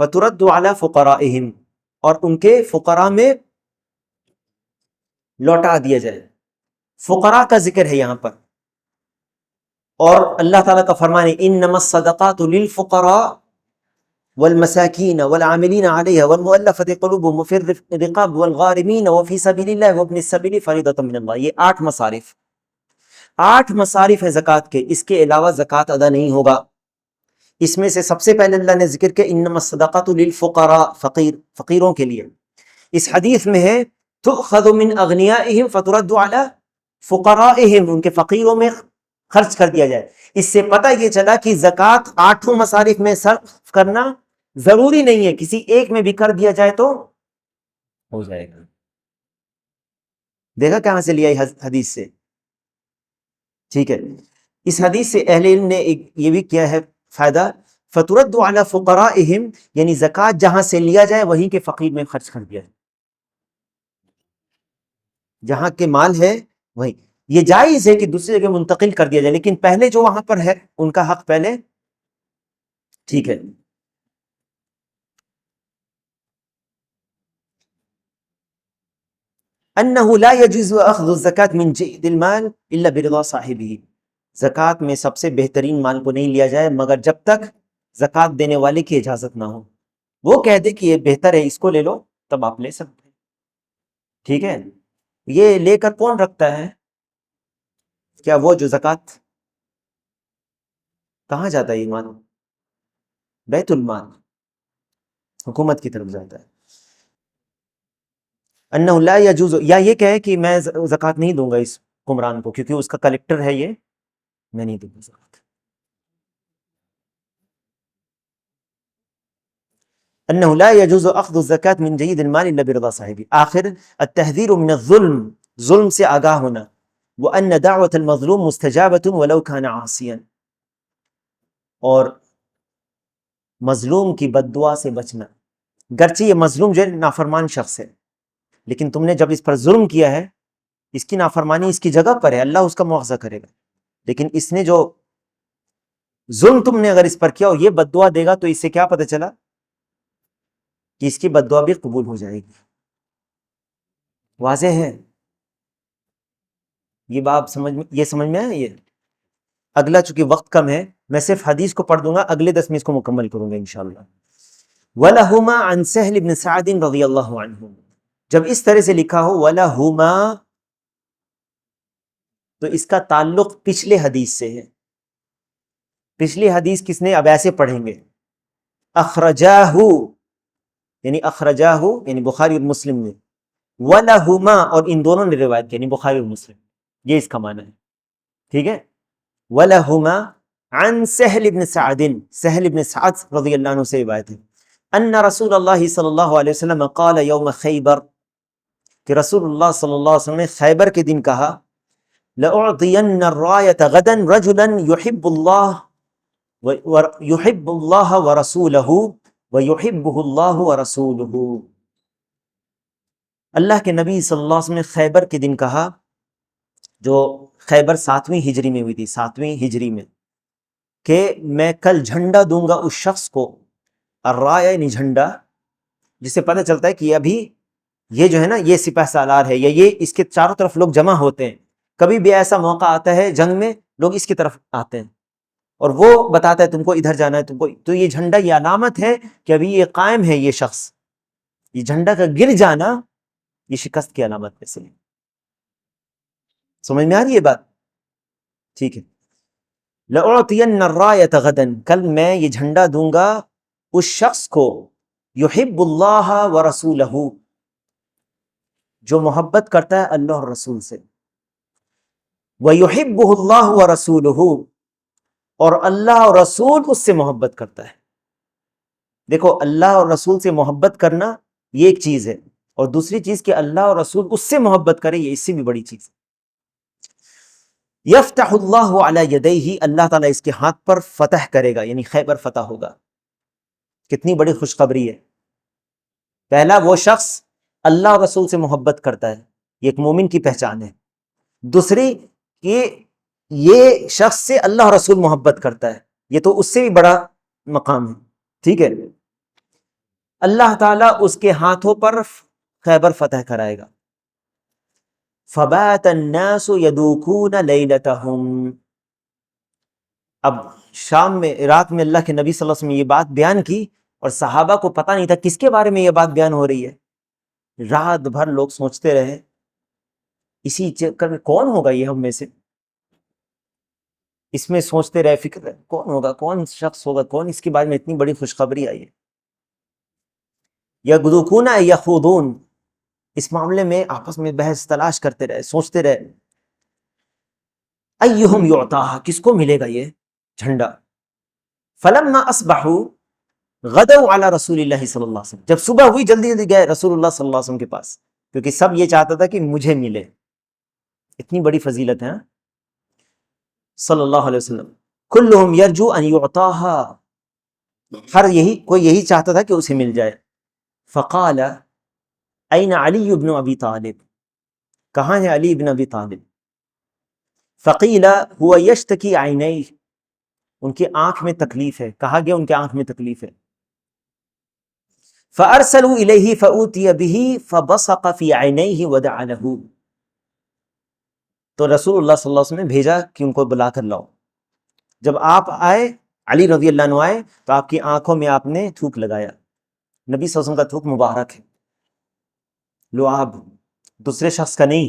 فترد علی فقرائہم، اور ان کے فقراء میں لوٹا دیا جائے. فقراء کا ذکر ہے یہاں پر، اور اللہ تعالیٰ کا فرمان ہے انما الصدقات للفقراء والمساکین والعاملین علیہا والمؤلفۃ قلوبہم وفی الرقاب والغارمین وفی سبیل اللہ وابن السبیل فریضۃ من اللہ. یہ 8 مصارف ہے زکوٰۃ کے، اس کے علاوہ زکوٰۃ ادا نہیں ہوگا. اس میں سے سب سے پہلے اللہ نے ذکر کیا انما الصدقات للفقراء، فقیروں کے لیے. اس حدیث میں ہے تؤخذ من اغنیائہم فترد علی فقرائہم، ان کے فقیروں میں خرچ کر دیا جائے. اس سے پتہ یہ چلا کہ زکوٰۃ 8 مصارف میں صرف کرنا ضروری نہیں ہے، کسی ایک میں بھی کر دیا جائے تو ہو جائے گا. دیکھا کہاں سے لیا حدیث سے؟ ٹھیک ہے. اس حدیث سے اہل علم نے یہ بھی کیا ہے فائدہ، فترد علی فقرائہم، یعنی زکوٰۃ جہاں سے لیا جائے وہیں کے فقیر میں خرچ کر دیا جائے، جہاں کے مال ہے وہی. یہ جائز ہے کہ دوسری جگہ منتقل کر دیا جائے، لیکن پہلے جو وہاں پر ہے ان کا حق پہلے. ٹھیک ہے. انہ لا يجوز اخذ الزکاة من جید المال الا برضا صاحبہ، زکوٰۃ میں سب سے بہترین مال کو نہیں لیا جائے مگر جب تک زکوٰۃ دینے والے کی اجازت نہ ہو. وہ کہہ دے کہ یہ بہتر ہے اس کو لے لو، تب آپ لے سکتے ہیں. ٹھیک ہے. یہ لے کر کون رکھتا ہے؟ کیا وہ جو زکوٰۃ کہاں جاتا ہے؟ یہ مال بیت المال، حکومت کی طرف جاتا ہے. انہ لا یجوز، یا یہ کہے کہ میں زکوٰۃ نہیں دوں گا اس حکمران کو کیونکہ اس کا کلیکٹر ہے یہ، میں نہیں دوں گا زکوٰۃ. انہ لا یجوز اخذ الزکاة من جید المال الا برضا صاحبہ. آخر التحذیر من الظلم، ظلم سے آگاہ ہونا، وان دعوۃ المظلوم مستجابۃ ولو کان عاصیا، اور مظلوم کی بد دعا سے بچنا. گرچہ یہ مظلوم جو ہے نافرمان شخص ہے، لیکن تم نے جب اس پر ظلم کیا ہے، اس کی نافرمانی اس کی جگہ پر ہے، اللہ اس کا مواخذہ کرے گا. لیکن اس نے جو ظلم تم نے اگر اس پر کیا اور یہ بد دعا دے گا، تو اس سے کیا پتہ چلا کہ اس کی بد دعا بھی قبول ہو جائے گی. واضح ہے یہ بات؟ سمجھ میں آیا؟ یہ اگلا چونکہ وقت کم ہے، میں صرف حدیث کو پڑھ دوں گا، اگلے 10 میں اس کو مکمل کروں گا انشاءاللہ. وَلَهُمَا عَنْ سَهْلِ بْنِ سَعْدٍ رضی اللہ عنہ، جب اس طرح سے لکھا ہو وَلَهُمَا، تو اس کا تعلق پچھلے حدیث سے ہے. پچھلی حدیث کس نے؟ اب ایسے پڑھیں گے اخرجاہ، یعنی بخاری اور مسلم نے، وَلَهُمَا، اور ان دونوں نے روایت کی، یعنی بخاری اور مسلم، یہ اس کا معنی ہے. ٹھیک ہے. وَلَهُمَا عن سہل بن سعد، سہل بن سعد رضی اللہ عنہ سے روایت ہے، ان رسول اللہ صلی اللہ علیہ وسلم قال یوم خیبر، کہ رسول اللہ صلی اللہ علیہ وسلم نے خیبر کے دن کہا لَأُعْطِيَنَّ الرَّایَةَ غَدًا رَجُلًا يُحِبُّ اللَّهَ وَرَسُولَهُ وَيُحِبُّهُ اللَّهُ وَرَسُولُهُ. اللہ کے نبی صلی اللہ علیہ وسلم نے خیبر کے دن کہا، جو خیبر 7ویں ہجری میں ہوئی تھی، 7ویں ہجری میں، کہ میں کل جھنڈا دوں گا اس شخص کو، الرایہ یعنی جھنڈا، جس سے پتہ چلتا ہے کہ ابھی یہ جو ہے نا یہ سپہ سالار ہے، یا یہ اس کے چاروں طرف لوگ جمع ہوتے ہیں. کبھی بھی ایسا موقع آتا ہے جنگ میں لوگ اس کی طرف آتے ہیں اور وہ بتاتا ہے تم کو ادھر جانا ہے، تم کو، تو یہ جھنڈا یہ علامت ہے کہ ابھی یہ قائم ہے. یہ شخص، یہ جھنڈا کا گر جانا یہ شکست کی علامت میں سے. سمجھ میں آ رہی ہے بات؟ ٹھیک ہے. لَأُعْطِيَنَّ الرَّایَةَ غَدًا، کل میں یہ جھنڈا دوں گا اس شخص کو، یحب اللہ ورسولہ، جو محبت کرتا ہے اللہ اور رسول سے، وَيُحِبُّهُ اللَّهُ وَرَسُولُهُ، اور اللہ اور رسول اس سے محبت کرتا ہے. دیکھو اللہ اور رسول سے محبت کرنا یہ ایک چیز ہے، اور دوسری چیز کہ اللہ اور رسول اس سے محبت کرے یہ اس سے بھی بڑی چیز ہے. یفتح اللہ علی یدیہ، اللہ تعالیٰ اس کے ہاتھ پر فتح کرے گا، یعنی خیبر فتح ہوگا. کتنی بڑی خوشخبری ہے. پہلا وہ شخص اللہ اور رسول سے محبت کرتا ہے، یہ ایک مومن کی پہچان ہے. دوسری کہ یہ شخص سے اللہ اور رسول محبت کرتا ہے، یہ تو اس سے بھی بڑا مقام ہے. ٹھیک ہے، اللہ تعالیٰ اس کے ہاتھوں پر خیبر فتح کرائے گا. فَبَاتَ النَّاسُ يَدُوكُونَ لَيْلَتَهُمْ. اب شام میں، رات میں اللہ کے نبی صلی اللہ علیہ وسلم نے یہ بات بیان کی، اور صحابہ کو پتہ نہیں تھا کس کے بارے میں یہ بات بیان ہو رہی ہے. رات بھر لوگ سوچتے رہے اسی چکر میں کون ہوگا یہ ہم میں سے، اس میں سوچتے رہے، فکر رہے کون ہوگا، کون شخص ہوگا، کون اس کے بارے میں اتنی بڑی خوشخبری آئی ہے. یغدوکون یخوضون، اس معاملے میں آپس میں بحث تلاش کرتے رہے، سوچتے رہے ایہم یعطاہا، کس کو ملے گا یہ جھنڈا. فلما اصبحوا غدوا علی رسول اللہ صلی اللہ علیہ وسلم، جب صبح ہوئی جلدی جلدی گئے رسول اللہ صلی اللہ علیہ وسلم کے پاس، کیونکہ سب یہ چاہتا تھا کہ مجھے ملے. اتنی بڑی فضیلت ہے صلی اللہ علیہ وسلم. کلہم یرجو ان یعطاہا، ہر کوئی یہی چاہتا تھا کہ اسے مل جائے. فقال این علی بن ابی طالب، کہاں ہے علی بن ابی طالب. فقیل هو یشتکی عینیہ، ان کی آنکھ میں تکلیف ہے، کہا گیا ان کی آنکھ میں تکلیف ہے. فارسلوا الیہ فاوتی بہ فبصق فی عینیہ ودعا له، تو رسول اللہ صلی اللہ علیہ وسلم نے بھیجا کہ ان کو بلا کر لاؤ. جب آپ آئے، علی رضی اللہ عنہ آئے، تو آپ کی آنکھوں میں آپ نے تھوک لگایا. نبی صلی اللہ علیہ وسلم کا تھوک مبارک ہے، لعاب، دوسرے شخص کا نہیں.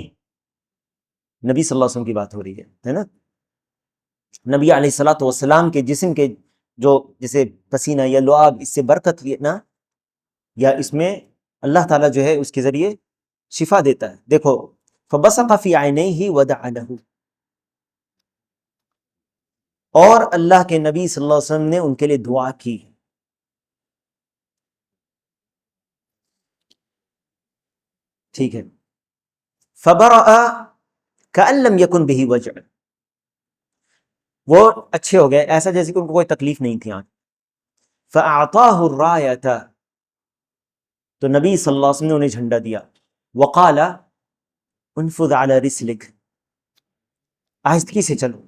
نبی صلی اللہ علیہ وسلم کی بات ہو رہی ہے نا. نبی علیہ الصلوۃ والسلام کے جسم کے جو جیسے پسینہ یا لعاب، اس سے برکت لینا، یا اس میں اللہ تعالیٰ جو ہے اس کے ذریعے شفا دیتا ہے. دیکھو فبصق فی عینیہ ودعا له، اور اللہ کے نبی صلی اللہ علیہ وسلم نے ان کے لیے دعا کی. ٹھیک ہے. فبرأ کأن لم یکن بہ وجع، وہ اچھے ہو گئے ایسا جیسے کہ ان کو کوئی تکلیف نہیں تھی آنکھ. فأعطاہ الرایۃ، تو نبی صلی اللہ علیہ وسلم نے انہیں جھنڈا دیا. وقال انفذ علی رسلک، آہستگی سے چلو،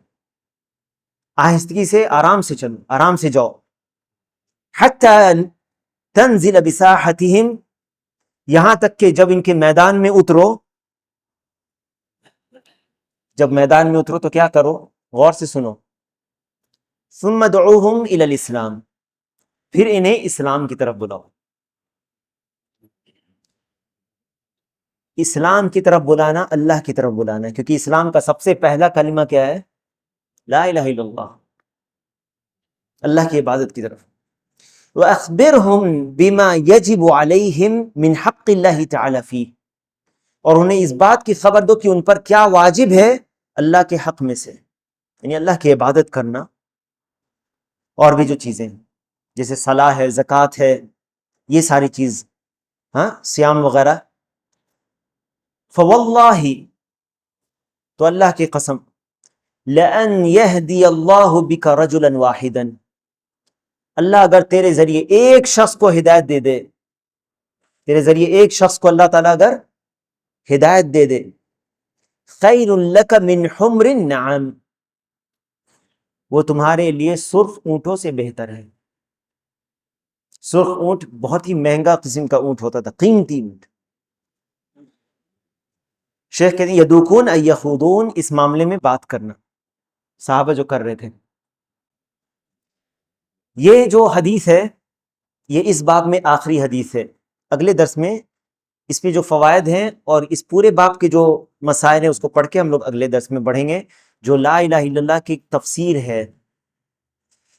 آہستگی سے، آرام سے چلو، آرام سے جاؤ. حتی تنزل بساحتہم، یہاں تک کہ جب ان کے میدان میں اترو. جب میدان میں اترو تو کیا کرو، غور سے سنو. ثم دعوہم الی الاسلام، پھر انہیں اسلام کی طرف بلاؤ. اسلام کی طرف بلانا، اللہ کی طرف بلانا ہے، کیونکہ اسلام کا سب سے پہلا کلمہ کیا ہے؟ لا الہ الا اللہ، اللہ کی عبادت کی طرف. وَأَخْبِرْهُمْ بِمَا يَجِبُ عَلَيْهِمْ مِنْ حَقِّ اللَّهِ تَعَالَى فِيهِ، اور انہیں اس بات کی خبر دو کہ ان پر کیا واجب ہے اللہ کے حق میں سے، یعنی اللہ کی عبادت کرنا، اور بھی جو چیزیں جیسے صلاح ہے، زکوٰۃ ہے، یہ ساری چیز، سیام وغیرہ. فواللہ، تو اللہ کی قسم، لَأَنْ يَهْدِيَ اللَّهُ بِكَ رَجُلًا وَاحِدًا، اللہ اگر تیرے ذریعے ایک شخص کو ہدایت دے دے، تیرے ذریعے ایک شخص کو اللہ تعالیٰ اگر ہدایت دے دے، خَيْرٌ لَكَ مِنْ حُمْرِ النَّعَمِ، وہ تمہارے لیے سرخ اونٹوں سے بہتر ہے. سرخ اونٹ بہت ہی مہنگا قسم کا اونٹ ہوتا تھا، قیمتی اونٹ. شیخ کہتے ہیں یدوکون ای یخوضون، اس معاملے میں بات کرنا صحابہ جو کر رہے تھے. یہ جو حدیث ہے یہ اس باب میں آخری حدیث ہے. اگلے درس میں اس میں جو فوائد ہیں اور اس پورے باب کے جو مسائل ہیں اس کو پڑھ کے ہم لوگ اگلے درس میں بڑھیں گے. جو لا الہ الا اللہ کی تفسیر ہے،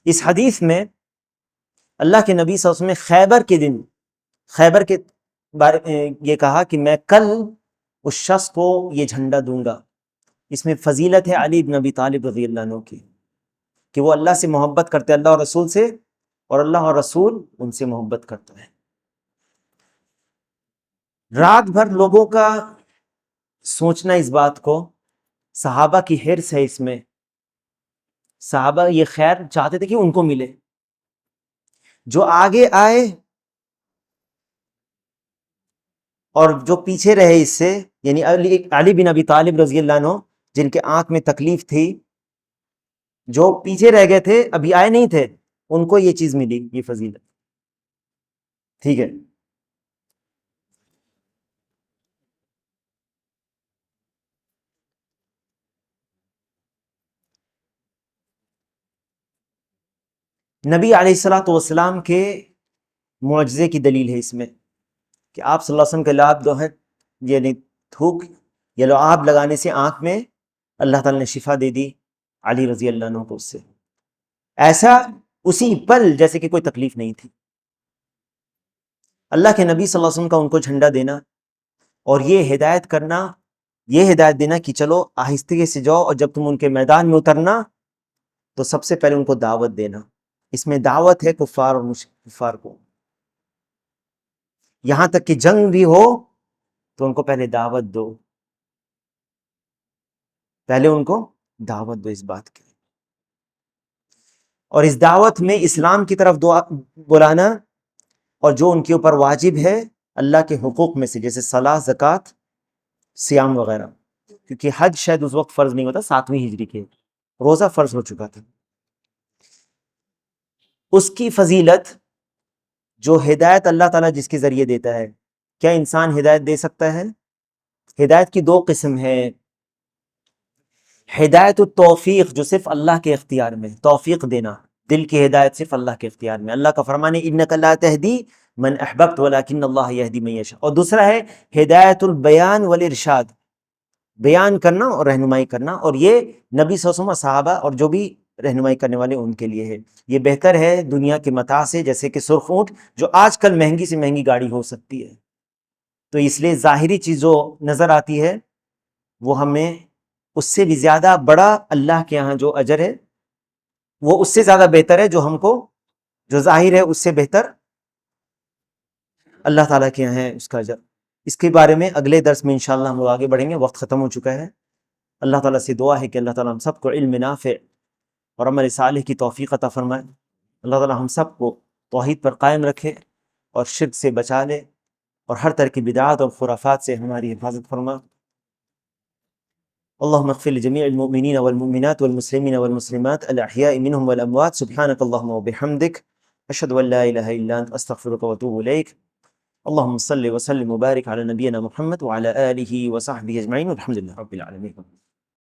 اس حدیث میں اللہ کے نبی صلی اللہ علیہ وسلم نے خیبر کے دن، خیبر کے بارے میں یہ کہا کہ میں کل اس شخص کو یہ جھنڈا دوں گا. اس میں فضیلت ہے علی بن ابی طالب رضی اللہ عنہ کی، کہ وہ اللہ سے محبت کرتے اللہ اور رسول سے، اور اللہ اور رسول ان سے محبت کرتا ہے۔ رات بھر لوگوں کا سوچنا اس بات کو، صحابہ کی حرص ہے اس میں، صحابہ یہ خیر چاہتے تھے کہ ان کو ملے، جو آگے آئے اور جو پیچھے رہے اس سے، یعنی علی بن ابی طالب رضی اللہ عنہ، جن کے آنکھ میں تکلیف تھی، جو پیچھے رہ گئے تھے ابھی آئے نہیں تھے، ان کو یہ چیز ملی، یہ فضیلت، ٹھیک ہے۔ نبی علیہ الصلوۃ والسلام کے معجزے کی دلیل ہے اس میں کہ آپ صلی اللہ علیہ وسلم کے لعاب جو ہے، یعنی تھوک یا لعاب لگانے سے آنکھ میں اللہ تعالیٰ نے شفا دے دی علی رضی اللہ عنہ کو، اس سے ایسا اسی پل جیسے کہ کوئی تکلیف نہیں تھی۔ اللہ کے نبی صلی اللہ علیہ وسلم کا ان کو جھنڈا دینا اور یہ ہدایت کرنا، یہ ہدایت دینا کہ چلو آہستگی سے جاؤ، اور جب تم ان کے میدان میں اترنا تو سب سے پہلے ان کو دعوت دینا۔ اس میں دعوت ہے کفار اور کفار کو، یہاں تک کہ جنگ بھی ہو تو ان کو پہلے دعوت دو، پہلے ان کو دعوت دو اس بات کی، اور اس دعوت میں اسلام کی طرف بلانا، اور جو ان کے اوپر واجب ہے اللہ کے حقوق میں سے، جیسے صلاۃ، زکوٰۃ، صیام وغیرہ، کیونکہ حج شاید اس وقت فرض نہیں ہوتا، 7ویں ہجری کے، روزہ فرض ہو چکا تھا۔ اس کی فضیلت، جو ہدایت اللہ تعالیٰ جس کے ذریعے دیتا ہے، کیا انسان ہدایت دے سکتا ہے؟ ہدایت کی دو قسم ہے، ہدایت التوفیق جو صرف اللہ کے اختیار میں، توفیق دینا، دل کی ہدایت صرف اللہ کے اختیار میں، اللہ کا فرمان ہے انک لا تہدی من احببت ولکن اللہ یہدی من یشاء۔ اور دوسرا ہے ہدایت البیان والارشاد، بیان کرنا اور رہنمائی کرنا، اور یہ نبی صلی اللہ علیہ وسلم، صحابہ اور جو بھی رہنمائی کرنے والے ان کے لیے ہے۔ یہ بہتر ہے دنیا کے متاع سے، جیسے کہ سرخ اونٹ جو آج کل مہنگی سے مہنگی گاڑی ہو سکتی ہے، تو اس لیے ظاہری چیز جو نظر آتی ہے وہ ہمیں اس سے بھی زیادہ بڑا اللہ کے ہاں جو اجر ہے وہ اس سے زیادہ بہتر ہے، جو ہم کو جو ظاہر ہے اس سے بہتر اللہ تعالیٰ کے یہاں ہے اس کا اجر۔ اس کے بارے میں اگلے درس میں انشاءاللہ ہم لوگ آگے بڑھیں گے، وقت ختم ہو چکا ہے۔ اللہ تعالیٰ سے دعا ہے کہ اللہ تعالیٰ ہم سب کو علم نافع اور عمل صالح کی توفیق عطا فرمائے۔ اللہ تعالیٰ ہم سب کو توحید پر قائم رکھے اور شرک سے بچا لے، اور ہر طرح کی بدعات اور خرافات سے ہماری حفاظت فرما۔ اللهم اغفر لجميع المؤمنين والمؤمنات والمسلمين والمسلمات الأحياء منهم والأموات، سبحانك اللهم وبحمدك، أشهد أن لا إله إلا أنت، أستغفرك وأتوب إليك۔ اللهم صل وسلم وبارك على نبينا محمد وعلى آله وصحبه أجمعين، والحمد لله رب العالمين۔